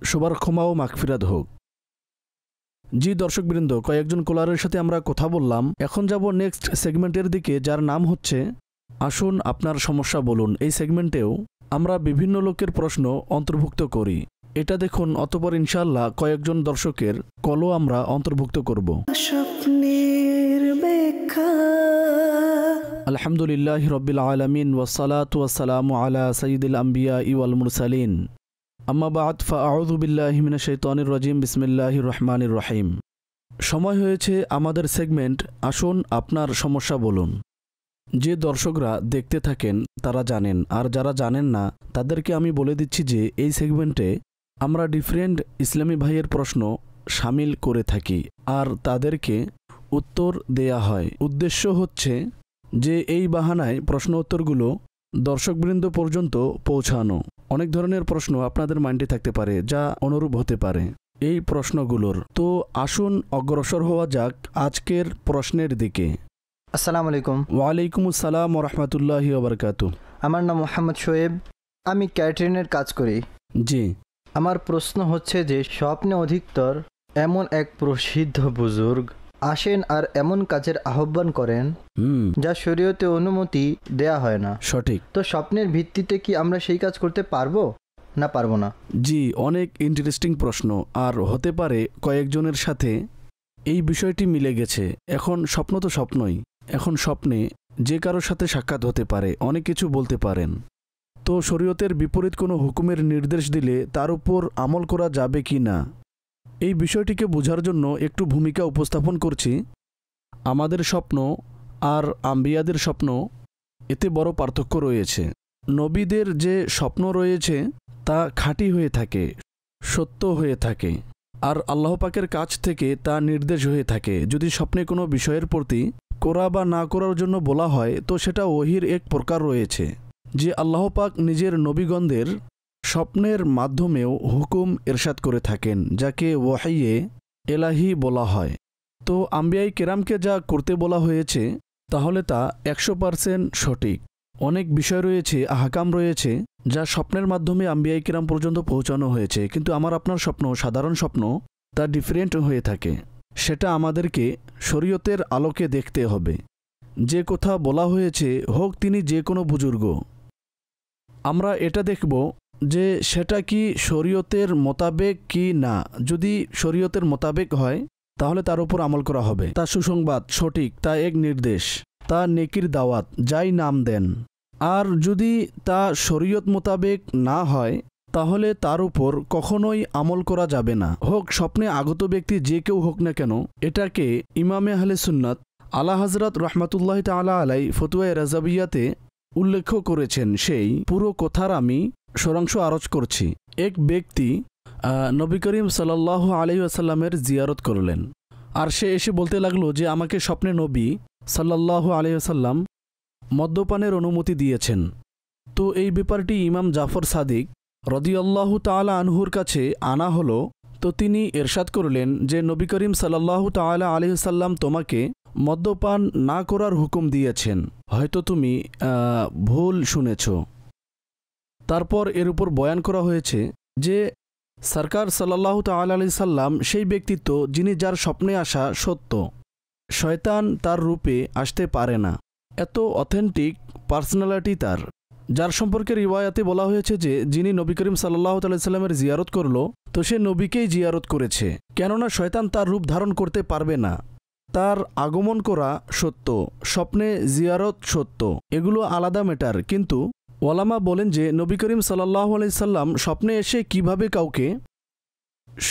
সবার ক্ষমা ও মাগফিরাত হোক। জি দর্শকবৃন্দ, কয়েকজন কলারের সাথে আমরা কথা বললাম। এখন যাব নেক্সট সেগমেন্টের দিকে, যার নাম হচ্ছে আসুন আপনার সমস্যা বলুন। এই সেগমেন্টেও আমরা বিভিন্ন লোকের প্রশ্ন অন্তর্ভুক্ত করি। এটা দেখুন, অতঃপর ইনশাআল্লাহ কয়েকজন দর্শকের কলও আমরা অন্তর্ভুক্ত করব। স্বপ্নের ব্যাখ্যা। আলহামদুলিল্লাহি রাব্বিল আলামিন ওয়াসসালাতু ওয়াসসালামু আলা সাইয়্যিদিল আমবিয়া ওয়াল মুরসালিন। আম্মা বা'দ, ফাআউযু বিল্লাহি মিনাশ শাইতানির রাজিম। বিসমিল্লাহির রহমানির রহিম। সময় হয়েছে আমাদের সেগমেন্ট আসুন আপনার সমস্যা বলুন। যে দর্শকরা দেখতে থাকেন তারা জানেন, আর যারা জানেন না তাদেরকে আমি বলে দিচ্ছি যে এই সেগমেন্টে আমরা ডিফারেন্ট ইসলামী ভাইয়ের প্রশ্ন শামিল করে থাকি আর তাদেরকে উত্তর দেয়া হয়। উদ্দেশ্য হচ্ছে যে এই বাহানায় প্রশ্ন উত্তরগুলো দর্শকবৃন্দ পর্যন্ত পৌঁছানো। অনেক ধরনের প্রশ্ন আপনাদের মাইন্ডে থাকতে পারে যা অনুরূপ হতে পারে এই প্রশ্নগুলোর। তো আসুন অগ্রসর হওয়া যাক আজকের প্রশ্নের দিকে। আসসালামু আলাইকুম। ওয়ালাইকুম আসসালাম ওয়া রাহমাতুল্লাহি ওয়া বারাকাতুহু। আমার নাম মোহাম্মদ শোয়েব, আমি ক্যাটারিংয়ের কাজ করি। জি। আমার প্রশ্ন হচ্ছে যে স্বপ্নে অধিকতর এমন এক প্রসিদ্ধ বুজুর্গ আসেন আর এমন কাজের আহ্বান করেন যা শরীয়তে অনুমতি দেয়া হয় না। সঠিক। তো স্বপ্নের ভিত্তিতে কি আমরা সেই কাজ করতে পারবো না পারবো না? জি, অনেক ইন্টারেস্টিং প্রশ্ন। আর হতে পারে কয়েকজনের সাথে এই বিষয়টি মিলে গেছে। এখন স্বপ্ন তো স্বপ্নই, এখন স্বপ্নে যে কারোর সাথে সাক্ষাৎ হতে পারে, অনেক কিছু বলতে পারেন। তো শরীয়তের বিপরীত কোনো হুকুমের নির্দেশ দিলে তার উপর আমল করা যাবে কি না, এই বিষয়টিকে বোঝার জন্য একটু ভূমিকা উপস্থাপন করছি। আমাদের স্বপ্ন আর আম্বিয়াদের স্বপ্ন, এতে বড় পার্থক্য রয়েছে। নবীদের যে স্বপ্ন রয়েছে তা খাঁটি হয়ে থাকে, সত্য হয়ে থাকে, আর আল্লাহ পাকের কাছ থেকে তা নির্দেশ হয়ে থাকে। যদি স্বপ্নে কোনো বিষয়ের প্রতি করা বা না করার জন্য বলা হয় তো সেটা ওহির এক প্রকার রয়েছে, যে আল্লাহ পাক নিজের নবীগণদের স্বপ্নের মাধ্যমেও হুকুম ইরশাদ করে থাকেন, যাকে ওয়াহিয়ে এলাহি বলা হয়। তো আম্বিয়াই কেরামকে যা করতে বলা হয়েছে তাহলে তা 100% সঠিক। অনেক বিষয় রয়েছে, আহকাম রয়েছে যা স্বপ্নের মাধ্যমে আম্বিয়াই কেরাম পর্যন্ত পৌঁছানো হয়েছে, কিন্তু আমার আপনার স্বপ্ন, সাধারণ স্বপ্ন, তা ডিফারেন্ট হয়ে থাকে। সেটা আমাদেরকে শরীয়তের আলোকে দেখতে হবে। যে কথা বলা হয়েছে, হোক তিনি যে কোনো বুজুর্গ, আমরা এটা দেখব যে সেটা কি শরীয়তের মোতাবেক কি না। যদি শরীয়তের মোতাবেক হয় তাহলে তার উপর আমল করা হবে। তা সুসংবাদ, সঠিক, তা এক নির্দেশ, তা নেকির দাওয়াত, যাই নাম দেন। আর যদি তা শরীয়ত মোতাবেক না হয় তাহলে তার উপর কখনোই আমল করা যাবে না। হোক স্বপ্নে আগত ব্যক্তি যে কেউ হোক না কেন, এটাকে ইমামে আহলে সুন্নাত আলা হযরত রাহমাতুল্লাহি তাআলা আলাই ফতোয়ায়ে রাজাবিয়াতে উল্লেখ করেছেন। সেই পুরো কথার আমি সারাংশ আরজ করছি। এক ব্যক্তি নবী করিম সাল্লাল্লাহু আলাইহি ওয়াসাল্লামের জিয়ারত করলেন, আর সে এসে বলতে লাগলো যে আমাকে স্বপ্নে নবী সাল্লাল্লাহু আলাইহি ওয়াসাল্লাম মদ্যপানের অনুমতি দিয়েছেন। তো এই ব্যাপারটি ইমাম জাফর সাদিক রাদিয়াল্লাহু তাআলা আনহুর কাছে আনা হলো। তো তিনি ইরশাদ করলেন যে নবী করিম সাল্লাল্লাহু তাআলা আলাইহি ওয়াসাল্লাম তোমাকে মদ্যপান না করার হুকুম দিয়েছেন, হয়তো তুমি ভুল শুনেছ। তারপর এর উপর বয়ান করা হয়েছে যে সরকার সাল্লাল্লাহু তাআলা আলাইহি সাল্লাম সেই ব্যক্তিত্ব যিনি যার স্বপ্নে আসা সত্য, শয়তান তার রূপে আসতে পারে না। এত অথেন্টিক পার্সোনালিটি তার, যার সম্পর্কে রিওয়ায়াতে বলা হয়েছে যে যিনি নবী করিম সাল্লাল্লাহু আলাইহি সাল্লামের জিয়ারত করলো তো সে নবীকেই জিয়ারত করেছে, কেননা শয়তান তার রূপ ধারণ করতে পারবে না। তার আগমন করা সত্য, স্বপ্নে জিয়ারত সত্য, এগুলো আলাদা ম্যাটার। কিন্তু ওলামা বলেন যে নবী করিম সাল্লাল্লাহু আলাইহি সাল্লাম স্বপ্নে এসে কিভাবে কাউকে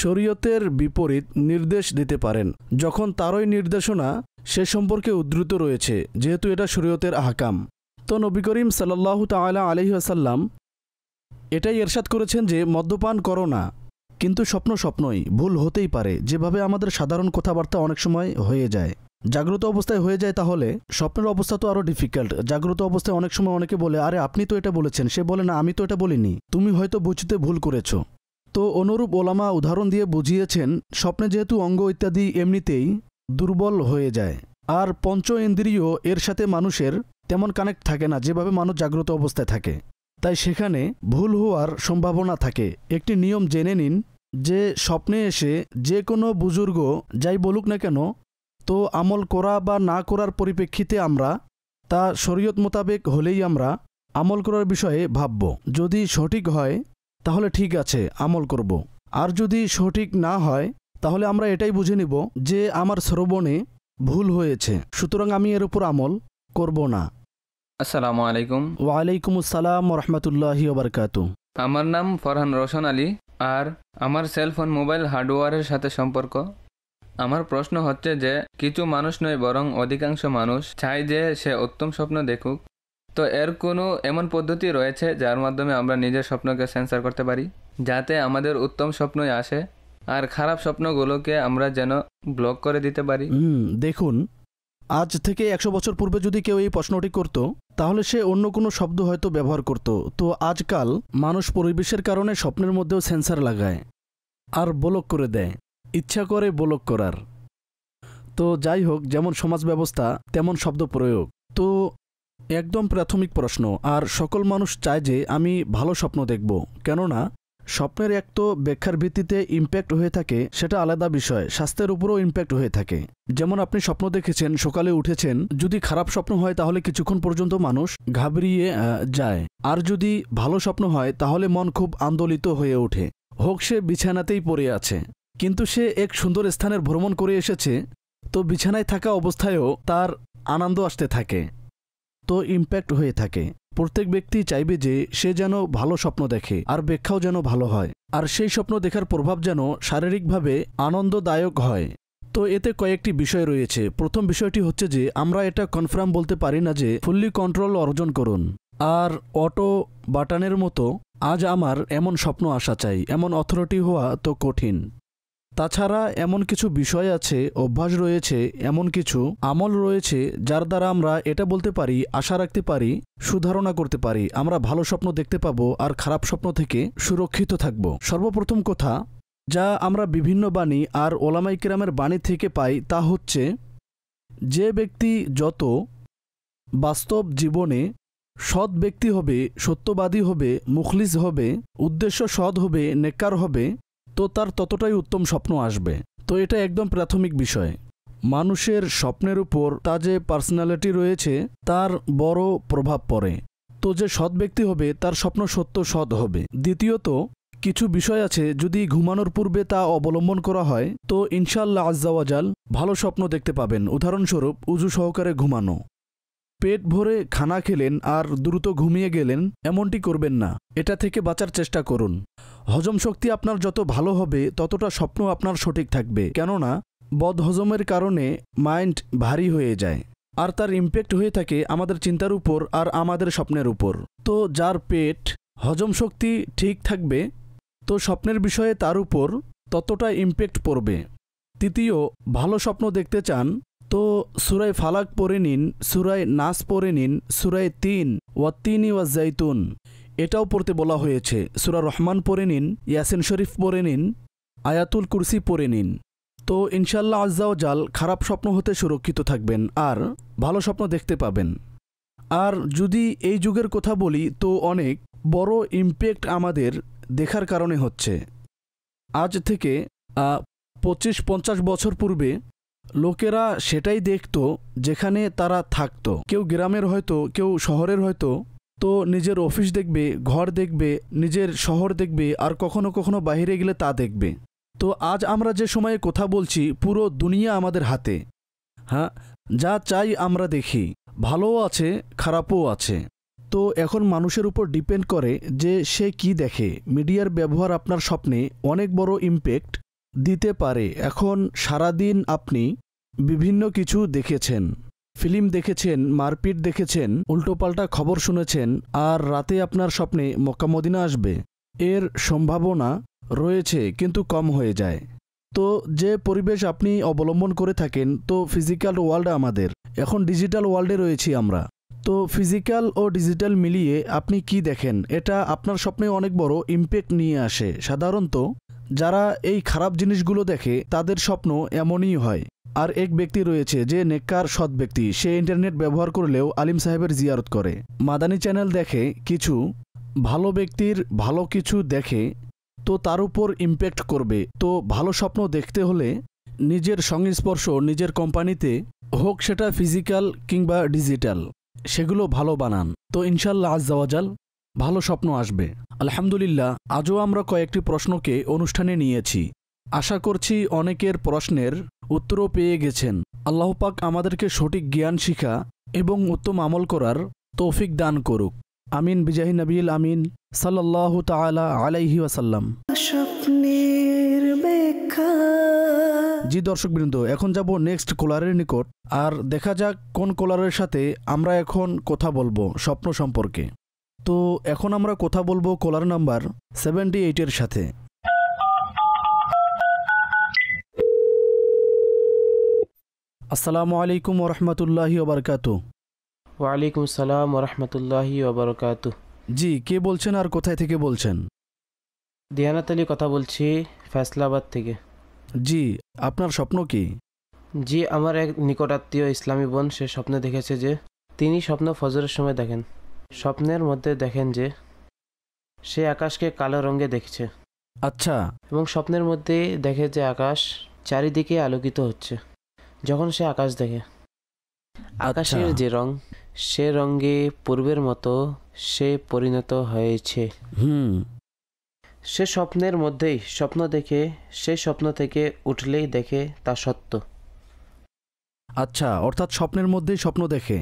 শরীয়তের বিপরীত নির্দেশ দিতে পারেন, যখন তারই নির্দেশনা সে সম্পর্কে উদ্ধৃত রয়েছে, যেহেতু এটা শরীয়তের আহকাম। তো নবী করিম সাল্লাল্লাহু তাআলা আলাইহি ওয়াসাল্লাম এটাই ইরশাদ করেছেন যে মদ্যপান করো না, কিন্তু স্বপ্ন স্বপ্নই, ভুল হতেই পারে। যেভাবে আমাদের সাধারণ কথাবার্তা অনেক সময় হয়ে যায়, জাগ্রত অবস্থায় হয়ে যায়, তাহলে স্বপ্নের অবস্থা তো আরও ডিফিকাল্ট। জাগ্রত অবস্থায় অনেক সময় অনেকে বলে, আরে আপনি তো এটা বলেছেন, সে বলে না আমি তো এটা বলিনি, তুমি হয়তো বুঝতে ভুল করেছ। তো অনুরূপ ওলামা উদাহরণ দিয়ে বুঝিয়েছেন স্বপ্নে যেহেতু অঙ্গ ইত্যাদি এমনিতেই দুর্বল হয়ে যায়, আর পঞ্চ ইন্দ্রিয় এর সাথে মানুষের তেমন কানেক্ট থাকে না যেভাবে মানুষ জাগ্রত অবস্থায় থাকে, তাই সেখানে ভুল হওয়ার সম্ভাবনা থাকে। একটি নিয়ম জেনে নিন যে স্বপ্নে এসে যে কোনো বুজুর্গ যাই বলুক না কেন, তো আমল করা বা না করার পরিপ্রেক্ষিতে আমরা তা শরীয়ত মোতাবেক হলেই আমরা আমল করার বিষয়ে ভাবব। যদি সঠিক হয় তাহলে ঠিক আছে, আমল করব। আর যদি সঠিক না হয় তাহলে আমরা এটাই বুঝে নিব যে আমার শ্রবণে ভুল হয়েছে, সুতরাং আমি এর উপর আমল করব না। আসসালামু আলাইকুম। ওয়ালাইকুম আসসালাম রহমতুল্লাহি ওবরকাতু। আমার নাম ফরহান রোশন আলী, আর আমার সেলফোন মোবাইল হার্ডওয়্যারের সাথে সম্পর্ক। আমার প্রশ্ন হচ্ছে যে কিছু মানুষ নয় বরং অধিকাংশ মানুষ চায় যে সে উত্তম স্বপ্ন দেখুক। তো এর কোনো এমন পদ্ধতি রয়েছে যার মাধ্যমে আমরা নিজের স্বপ্নকে সেন্সর করতে পারি, যাতে আমাদের উত্তম স্বপ্নই আসে আর খারাপ স্বপ্নগুলোকে আমরা যেন ব্লক করে দিতে পারি? দেখুন, আজ থেকে 100 বছর পূর্বে যদি কেউ এই প্রশ্নটি করত তাহলে সে অন্য কোনো শব্দ হয়তো ব্যবহার করত। তো আজকাল মানুষ পরিবেশের কারণে স্বপ্নের মধ্যেও সেন্সার লাগায় আর ব্লক করে দেয়, ইচ্ছা করে ব্লক করার। তো যাই হোক, যেমন সমাজ ব্যবস্থা তেমন শব্দ প্রয়োগ। তো একদম প্রাথমিক প্রশ্ন, আর সকল মানুষ চায় যে আমি ভালো স্বপ্ন দেখব, কেননা স্বপ্নের এক তো ব্যাখ্যার ভিত্তিতে ইম্প্যাক্ট হয়ে থাকে, সেটা আলাদা বিষয়, স্বাস্থ্যের উপরও ইম্প্যাক্ট হয়ে থাকে। যেমন আপনি স্বপ্ন দেখেছেন, সকালে উঠেছেন, যদি খারাপ স্বপ্ন হয় তাহলে কিছুক্ষণ পর্যন্ত মানুষ ঘাবড়িয়ে যায়, আর যদি ভালো স্বপ্ন হয় তাহলে মন খুব আন্দোলিত হয়ে ওঠে, হোক সে বিছানাতেই পড়ে আছে কিন্তু সে এক সুন্দর স্থানের ভ্রমণ করে এসেছে, তো বিছানায় থাকা অবস্থায়ও তার আনন্দ আসতে থাকে, তো ইম্প্যাক্ট হয়ে থাকে। প্রত্যেক ব্যক্তি চাইবে যে সে যেন ভালো স্বপ্ন দেখে আর ব্যাখ্যাও যেন ভালো হয়, আর সেই স্বপ্ন দেখার প্রভাব যেন শারীরিকভাবে আনন্দদায়ক হয়। তো এতে কয়েকটি বিষয় রয়েছে। প্রথম বিষয়টি হচ্ছে যে আমরা এটা কনফার্ম বলতে পারি না যে ফুললি কন্ট্রোল অর্জন করুন আর অটো বাটনের মতো আজ আমার এমন স্বপ্ন আসা চাই, এমন অথরিটি হওয়া তো কঠিন। তাছাড়া এমন কিছু বিষয় আছে, অভ্যাস রয়েছে, এমন কিছু আমল রয়েছে যার দ্বারা আমরা এটা বলতে পারি, আশা রাখতে পারি, সুধারণা করতে পারি আমরা ভালো স্বপ্ন দেখতে পাবো আর খারাপ স্বপ্ন থেকে সুরক্ষিত থাকব। সর্বপ্রথম কথা যা আমরা বিভিন্ন বাণী আর ওলামাই কেরামের বাণী থেকে পাই তা হচ্ছে, যে ব্যক্তি যত বাস্তব জীবনে সৎ ব্যক্তি হবে, সত্যবাদী হবে, মুখলিস হবে, উদ্দেশ্য সৎ হবে, নেককার হবে, তো তার ততটাই উত্তম স্বপ্ন আসবে। তো এটা একদম প্রাথমিক বিষয়। মানুষের স্বপ্নের উপর তার যে পার্সোনালিটি রয়েছে তার বড় প্রভাব পড়ে। তো যে সৎ ব্যক্তি হবে তার স্বপ্ন সত্য সৎ হবে। দ্বিতীয়ত, কিছু বিষয় আছে যদি ঘুমানোর পূর্বে তা অবলম্বন করা হয় তো ইনশাআল্লাহ আজ্জাওয়াজাল ভালো স্বপ্ন দেখতে পাবেন। উদাহরণস্বরূপ, উজু সহকারে ঘুমানো। পেট ভরে খানা খেলেন আর দ্রুত ঘুমিয়ে গেলেন, এমনটি করবেন না, এটা থেকে বাঁচার চেষ্টা করুন। হজম শক্তি আপনার যত ভালো হবে ততটা স্বপ্ন আপনার সঠিক থাকবে, কেননা বদহজমের কারণে মাইন্ড ভারী হয়ে যায় আর তার ইম্প্যাক্ট হয়ে থাকে আমাদের চিন্তার উপর আর আমাদের স্বপ্নের উপর। তো যার পেট হজম শক্তি ঠিক থাকবে তো স্বপ্নের বিষয়ে তার উপর ততটা ইম্প্যাক্ট পড়বে। তৃতীয়, ভালো স্বপ্ন দেখতে চান তো সূরা ফালাক পড়ে নিন, সূরা নাস পড়ে নিন, সূরা ৩ ওয়াত্তিনি ওয়াজ জাইতুন এটাও পড়তে বলা হয়েছে, সূরা রহমান পড়ে নিন, ইয়াসিন শরীফ পড়ে নিন, আয়াতুল কুরসি পড়ে নিন। তো ইনশাআল্লাহ আজ্জাওয়াজাল খারাপ স্বপ্ন হতে সুরক্ষিত থাকবেন আর ভালো স্বপ্ন দেখতে পাবেন। আর যদি এই যুগের কথা বলি তো অনেক বড় ইম্প্যাক্ট আমাদের দেখার কারণে হচ্ছে। আজ থেকে ২৫-৫০ বছর পূর্বে লোকেরা সেটাই দেখত যেখানে তারা থাকত। কেউ গ্রামের হয়তো, কেউ শহরের হয়তো, তো নিজের অফিস দেখবে, ঘর দেখবে, নিজের শহর দেখবে, আর কখনো কখনো বাইরে গেলে তা দেখবে। তো আজ আমরা যে সময়ে কথা বলছি পুরো দুনিয়া আমাদের হাতে, হ্যাঁ, যা চাই আমরা দেখি, ভালোও আছে খারাপও আছে। তো এখন মানুষের উপর ডিপেন্ড করে যে সে কি দেখে। মিডিয়ার ব্যবহার আপনার স্বপ্নে অনেক বড় ইমপ্যাক্ট দিতে পারে। এখন সারাদিন আপনি বিভিন্ন কিছু দেখেছেন, ফিল্ম দেখেছেন, মারপিট দেখেছেন, উল্টোপাল্টা খবর শুনেছেন, আর রাতে আপনার স্বপ্নে মক্কা মদিনা আসবে, এর সম্ভাবনা রয়েছে কিন্তু কম হয়ে যায়। তো যে পরিবেশ আপনি অবলম্বন করে থাকেন, তো ফিজিক্যাল ওয়ার্ল্ড আমাদের, এখন ডিজিটাল ওয়ার্ল্ডে রয়েছি আমরা, তো ফিজিক্যাল ও ডিজিটাল মিলিয়ে আপনি কি দেখেন এটা আপনার স্বপ্নে অনেক বড় ইমপ্যাক্ট নিয়ে আসে। সাধারণত যারা এই খারাপ জিনিসগুলো দেখে তাদের স্বপ্ন এমনই হয়। আর এক ব্যক্তি রয়েছে যে নেককার সৎ ব্যক্তি, সে ইন্টারনেট ব্যবহার করলেও আলিম সাহেবের জিয়ারত করে, মাদানী চ্যানেল দেখে, কিছু ভালো ব্যক্তির ভালো কিছু দেখে, তো তার উপর ইমপ্যাক্ট করবে। তো ভালো স্বপ্ন দেখতে হলে নিজের সংস্পর্শ নিজের কোম্পানিতে হোক, সেটা ফিজিক্যাল কিংবা ডিজিটাল, সেগুলো ভালো বানান, তো ইনশাল্লাহ আজ্জাওয়াজাল ভালো স্বপ্ন আসবে। আলহামদুলিল্লাহ, আজও আমরা কয়েকটি প্রশ্নকে অনুষ্ঠানে নিয়েছি। আশা করছি অনেকের প্রশ্নের উত্তরও পেয়ে গেছেন। আল্লাহ পাক আমাদেরকে সঠিক জ্ঞান শিখা এবং উত্তম আমল করার তৌফিক দান করুক। আমিন বিজাহি নবীল আমিন সাল্লাল্লাহু তাআলা আলাইহি ওয়াসাল্লাম। স্বপ্নের ব্যাখ্যা। জি দর্শকবৃন্দ, এখন যাব নেক্সট কলারের নিকট, আর দেখা যাক কোন কলারের সাথে আমরা এখন কথা বলবো স্বপ্ন সম্পর্কে। তো এখন আমরা কথা বলবো কলার নাম্বার 78-এর সাথে। আসসালামু আলাইকুম ওরহমতুল্লাহি ওবরকাতু। ওয়ালাইকুম সালাম ওরহমতুল্লাহি ওবরকাতু। জি, কে বলছেন আর কোথায় থেকে বলছেন? দিয়ানাত আলী কথা বলছি, ফয়সলাবাদ থেকে। জি, আপনার স্বপ্ন কি? জি, আমার এক নিকটাত্মীয় ইসলামী বোন, সে স্বপ্নে দেখেছে যে তিনি স্বপ্ন ফজরের সময় দেখেন। স্বপ্নের মধ্যে দেখেন যে সে আকাশকে কালো রঙে দেখছে। আচ্ছা। এবং স্বপ্নের মধ্যে দেখে যে আকাশ চারিদিকে আলোকিত হচ্ছে। যখন সে আকাশ দেখে, আকাশের যে রং, সে রঙে পূর্বের মতো সে পরিণত হয়েছে। সে স্বপ্নের মধ্যেই স্বপ্ন দেখে, সে স্বপ্ন থেকে উঠলেই দেখে তা সত্য। আচ্ছা, অর্থাৎ স্বপ্নের মধ্যেই স্বপ্ন দেখে,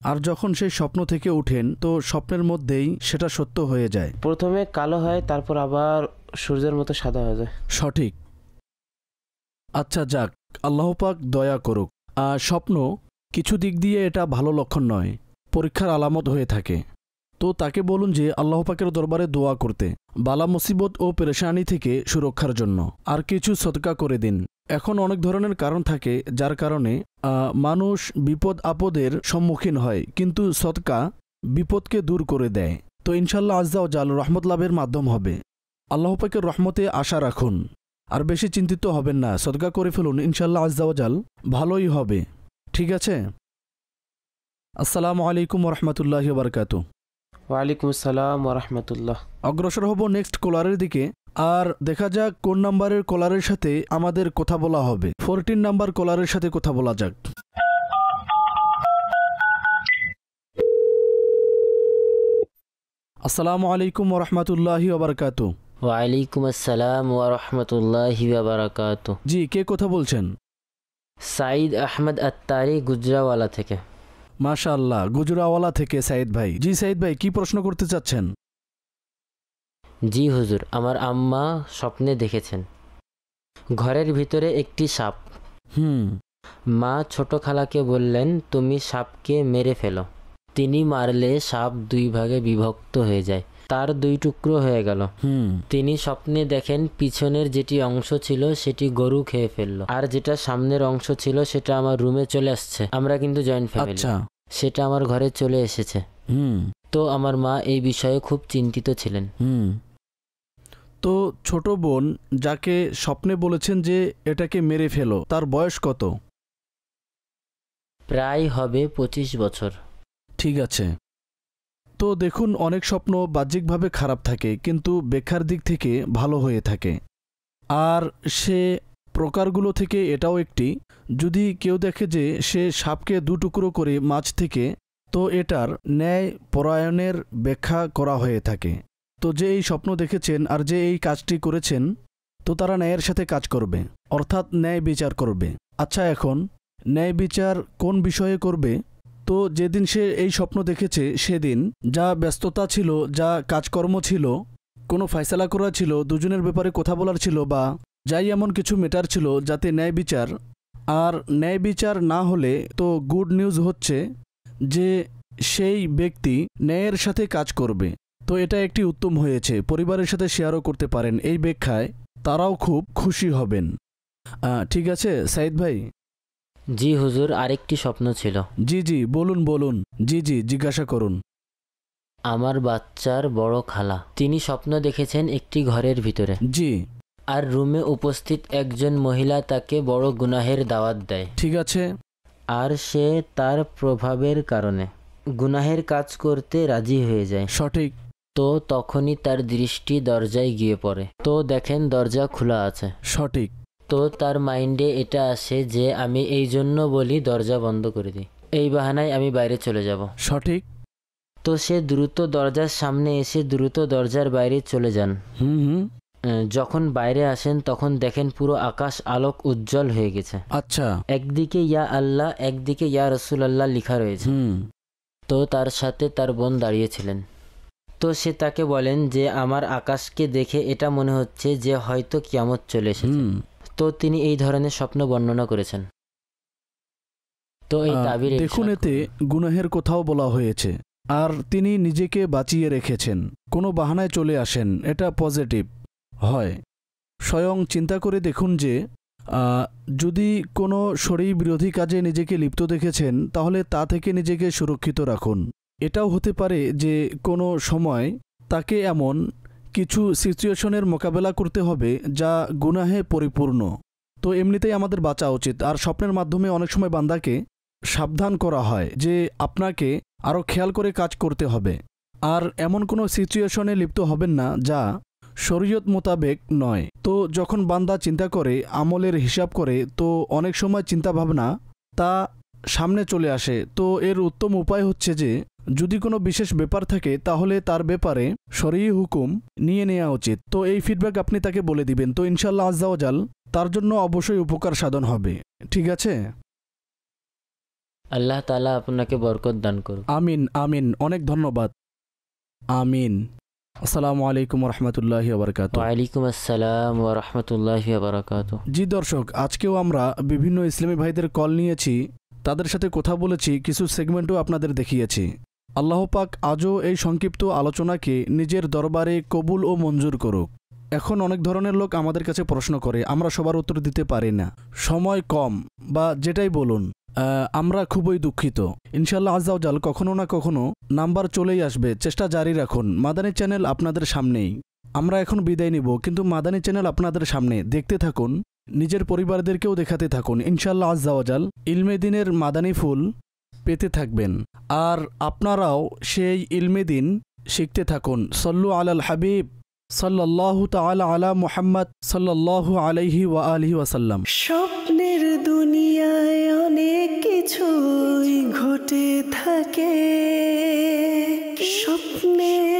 আর যখন সেই স্বপ্ন থেকে উঠেন তো স্বপ্নের মধ্যেই সেটা সত্য হয়ে যায়। প্রথমে কালো হয়, তারপর আবার সূর্যের মতো সাদা হয়ে যায়। সঠিক। আচ্ছা, যাক, আল্লাহ পাক দয়া করুক। আর স্বপ্ন কিছু দিক দিয়ে এটা ভালো লক্ষণ নয়, পরীক্ষার আলামত হয়ে থাকে। তো তাকে বলুন যে আল্লাহ পাকের দরবারে দোয়া করতে, বালা মুসিবত ও পেরেশানি থেকে সুরক্ষার জন্য, আর কিছু সদকা করে দিন। এখন অনেক ধরনের কারণ থাকে যার কারণে মানুষ বিপদ আপদের সম্মুখীন হয়, কিন্তু সদকা বিপদকে দূর করে দেয়। তো ইনশাল্লাহ আজ্জাওয়াজাল রহমত লাভের মাধ্যম হবে। আল্লাহ পাকের রহমতে আশা রাখুন, আর বেশি চিন্তিত হবেন না, সদকা করে ফেলুন, ইনশাল্লাহ আজ্জাওয়াজাল ভালোই হবে। ঠিক আছে? আসসালামু আলাইকুম ওরহমতুল্লাহি ওবরকাতু। ওয়ালাইকুম আসসালাম ওরহমতুল্লাহ। অগ্রসর হব নেক্সট কলারের দিকে, আর দেখা যাক কোন নাম্বারের কলারের সাথে আমাদের কথা বলা হবে। 14 নাম্বার কলারের সাথে কথা বলা যাক। আসসালামু আলাইকুম ওরহমতুল্লাহি ওবরকাতু। ওয়ালাইকুম আসসালাম ওরহমতুল্লাহি ওবরকাতু। জি, কে কথা বলছেন? সাইদ আহমদ আত্তারি, গুজরাওয়ালা থেকে। মাশাআল্লাহ, গুজরাওয়ালা থেকে সাইদ ভাই। জি সাইদ ভাই, কি প্রশ্ন করতে চাচ্ছেন? জি হুজুর, আমার আম্মা স্বপ্নে দেখেছেন ঘরের ভিতরে একটি সাপ। মা ছোট খালাকে বললেন, তুমি সাপকে মেরে ফেলো। তিনি মারলে সাপ 2 ভাগে বিভক্ত হয়ে যায়, তার 2 টুকরো হয়ে গেল। তিনি স্বপ্নে দেখেন পিছনের যেটি অংশ ছিল সেটি গরু খেয়ে ফেললো, আর যেটা সামনের অংশ ছিল সেটা আমার রুমে চলে আসছে। আমরা কিন্তু জয়েন্ট ফ্যামিলি, সেটা আমার ঘরে চলে এসেছে। তো আমার মা এই বিষয়ে খুব চিন্তিত ছিলেন। তো ছোট বোন যাকে স্বপ্নে বলেছেন যে এটাকে মেরে ফেলো, তার বয়স কত? প্রায় হবে 25 বছর। ঠিক আছে। তো দেখুন, অনেক স্বপ্ন বাহ্যিকভাবে খারাপ থাকে কিন্তু ব্যাখ্যার দিক থেকে ভালো হয়ে থাকে, আর সে প্রকারগুলো থেকে এটাও একটি। যদি কেউ দেখে যে সে সাপকে 2 টুকরো করে মাছ থেকে, তো এটার ন্যায় পরায়ণের ব্যাখ্যা করা হয়ে থাকে। তো যে এই স্বপ্ন দেখেছেন আর যে এই কাজটি করেছেন, তো তারা ন্যায়ের সাথে কাজ করবে, অর্থাৎ ন্যায় বিচার করবে। আচ্ছা, এখন ন্যায় বিচার কোন বিষয়ে করবে। তো যেদিন সে এই স্বপ্ন দেখেছে সেদিন যা ব্যস্ততা ছিল, যা কাজকর্ম ছিল, কোনো ফয়সালা করা ছিল, দুজনের ব্যাপারে কথা বলার ছিল, বা যাই এমন কিছু মেটার ছিল যাতে ন্যায় বিচার, আর ন্যায় বিচার না হলে তো গুড নিউজ হচ্ছে যে সেই ব্যক্তি ন্যায়ের সাথে কাজ করবে। তো এটা একটি উত্তম হয়েছে, পরিবারের সাথে শেয়ারও করতে পারেন। এই ব্যাখ্যায় তারাও খুব খুশি হবেন। ঠিক আছে সাইদ ভাই। জি হুজুর, আরেকটি স্বপ্ন ছিল। জি জি বলুন বলুন। জি জি জিজ্ঞাসা করুন। আমার বাচ্চার বড় খালা, তিনি স্বপ্ন দেখেছেন একটি ঘরের ভিতরে। জি। আর রুমে উপস্থিত একজন মহিলা তাকে বড় গুনাহের দাওয়াত দেয়। ঠিক আছে। আর সে তার প্রভাবের কারণে গুনাহের কাজ করতে রাজি হয়ে যায়। সঠিক। তো তখনই তার দৃষ্টি দরজায় গিয়ে পড়ে, তো দেখেন দরজা খোলা আছে। সঠিক। তো তার মাইন্ডে এটা আসে যে আমি এই জন্য বলি দরজা বন্ধ করে দিই, এই বাহানায় আমি বাইরে চলে যাব। সঠিক। তো সে দ্রুত দরজার সামনে এসে দ্রুত দরজার বাইরে চলে যান। যখন বাইরে আসেন তখন দেখেন পুরো আকাশ আলোক উজ্জ্বল হয়ে গেছে। আচ্ছা। একদিকে ইয়া আল্লাহ, একদিকে ইয়া রাসূলুল্লাহ লেখা রয়েছে। তো তার সাথে তার বোন দাঁড়িয়েছিলেন। তো সে তাকে বলেন যে আমার আকাশকে দেখে এটা মনে হচ্ছে যে হয়তো কিয়ামত চলে এসেছে। তো তিনি এই ধরনের স্বপ্ন বর্ণনা করেছেন। তো এই তাবির দেখুন, এতে গুনাহের কোথাও বলা হয়েছে, আর তিনি নিজেকে বাঁচিয়ে রেখেছেন, কোনো বাহানায় চলে আসেন, এটা পজিটিভ হয়। স্বয়ং চিন্তা করে দেখুন যে যদি কোনো শরীর বিরোধী কাজে নিজেকে লিপ্ত দেখেছেন তাহলে তা থেকে নিজেকে সুরক্ষিত রাখুন। এটাও হতে পারে যে কোনো সময় তাকে এমন কিছু সিচুয়েশনের মোকাবেলা করতে হবে যা গুনাহে পরিপূর্ণ। তো এমনিতেই আমাদের বাঁচা উচিত। আর স্বপ্নের মাধ্যমে অনেক সময় বান্দাকে সাবধান করা হয় যে আপনাকে আরও খেয়াল করে কাজ করতে হবে, আর এমন কোনো সিচুয়েশনে লিপ্ত হবেন না যা শরীয়ত মোতাবেক নয়। তো যখন বান্দা চিন্তা করে, আমলের হিসাব করে, তো অনেক সময় চিন্তা ভাবনা তা সামনে চলে আসে। তো এর উত্তম উপায় হচ্ছে যে যদি কোনো বিশেষ ব্যাপার থাকে তাহলে তার ব্যাপারে শরঈ হুকুম নিয়ে নেওয়া উচিত। তো এই ফিডব্যাক আপনি তাকে বলে দিবেন, তো ইনশাআল্লাহ আজ্জা ওয়া জাল তার জন্য অবশ্যই উপকার সাধন হবে। ঠিক আছে? আল্লাহ তাআলা আপনাকে বরকত দান করুন। আমিন আমিন। অনেক ধন্যবাদ। আমিন। আসসালামু আলাইকুম ওয়া রাহমাতুল্লাহি ওয়া বারাকাতুহু। ওয়া আলাইকুম আসসালাম ওয়া রাহমাতুল্লাহি ওয়া বারাকাতুহু। জি দর্শক, আজকেও আমরা বিভিন্ন ইসলামী ভাইদের কল নিয়েছি, তাদের সাথে কথা বলেছি, কিছু সেগমেন্টও আপনাদের দেখিয়েছি। আল্লাহ পাক আজও এই সংক্ষিপ্ত আলোচনাকে নিজের দরবারে কবুল ও মঞ্জুর করুক। এখন অনেক ধরনের লোক আমাদের কাছে প্রশ্ন করে, আমরা সবার উত্তর দিতে পারি না, সময় কম বা যেটাই বলুন, আমরা খুবই দুঃখিত। ইনশাআল্লাহ আজ্জা ওয়া জাল কখনো না কখনো নাম্বার চলেই আসবে, চেষ্টা জারি রাখুন। মাদানী চ্যানেল আপনাদের সামনেই। আমরা এখন বিদায় নিব, কিন্তু মাদানী চ্যানেল আপনাদের সামনে, দেখতে থাকুন, নিজের পরিবারদেরকেও দেখাতে থাকুন। ইনশাআল্লাহ আজ্জা ওয়া জাল ইলমে দিনের মাদানী ফুল পেতে থাকবেন, আর আপনারাও সেই ইলমে দিন শিখতে থাকুন। সল্লু আলাল হাবিব সাল্লাল্লাহু তাআলা আলা মুহাম্মদ সাল্লাল্লাহু আলাইহি ওয়া আলিহি ওয়াসাল্লাম। স্বপ্নের দুনিয়ায় অনেক কিছুই ঘটে থাকে, স্বপ্নের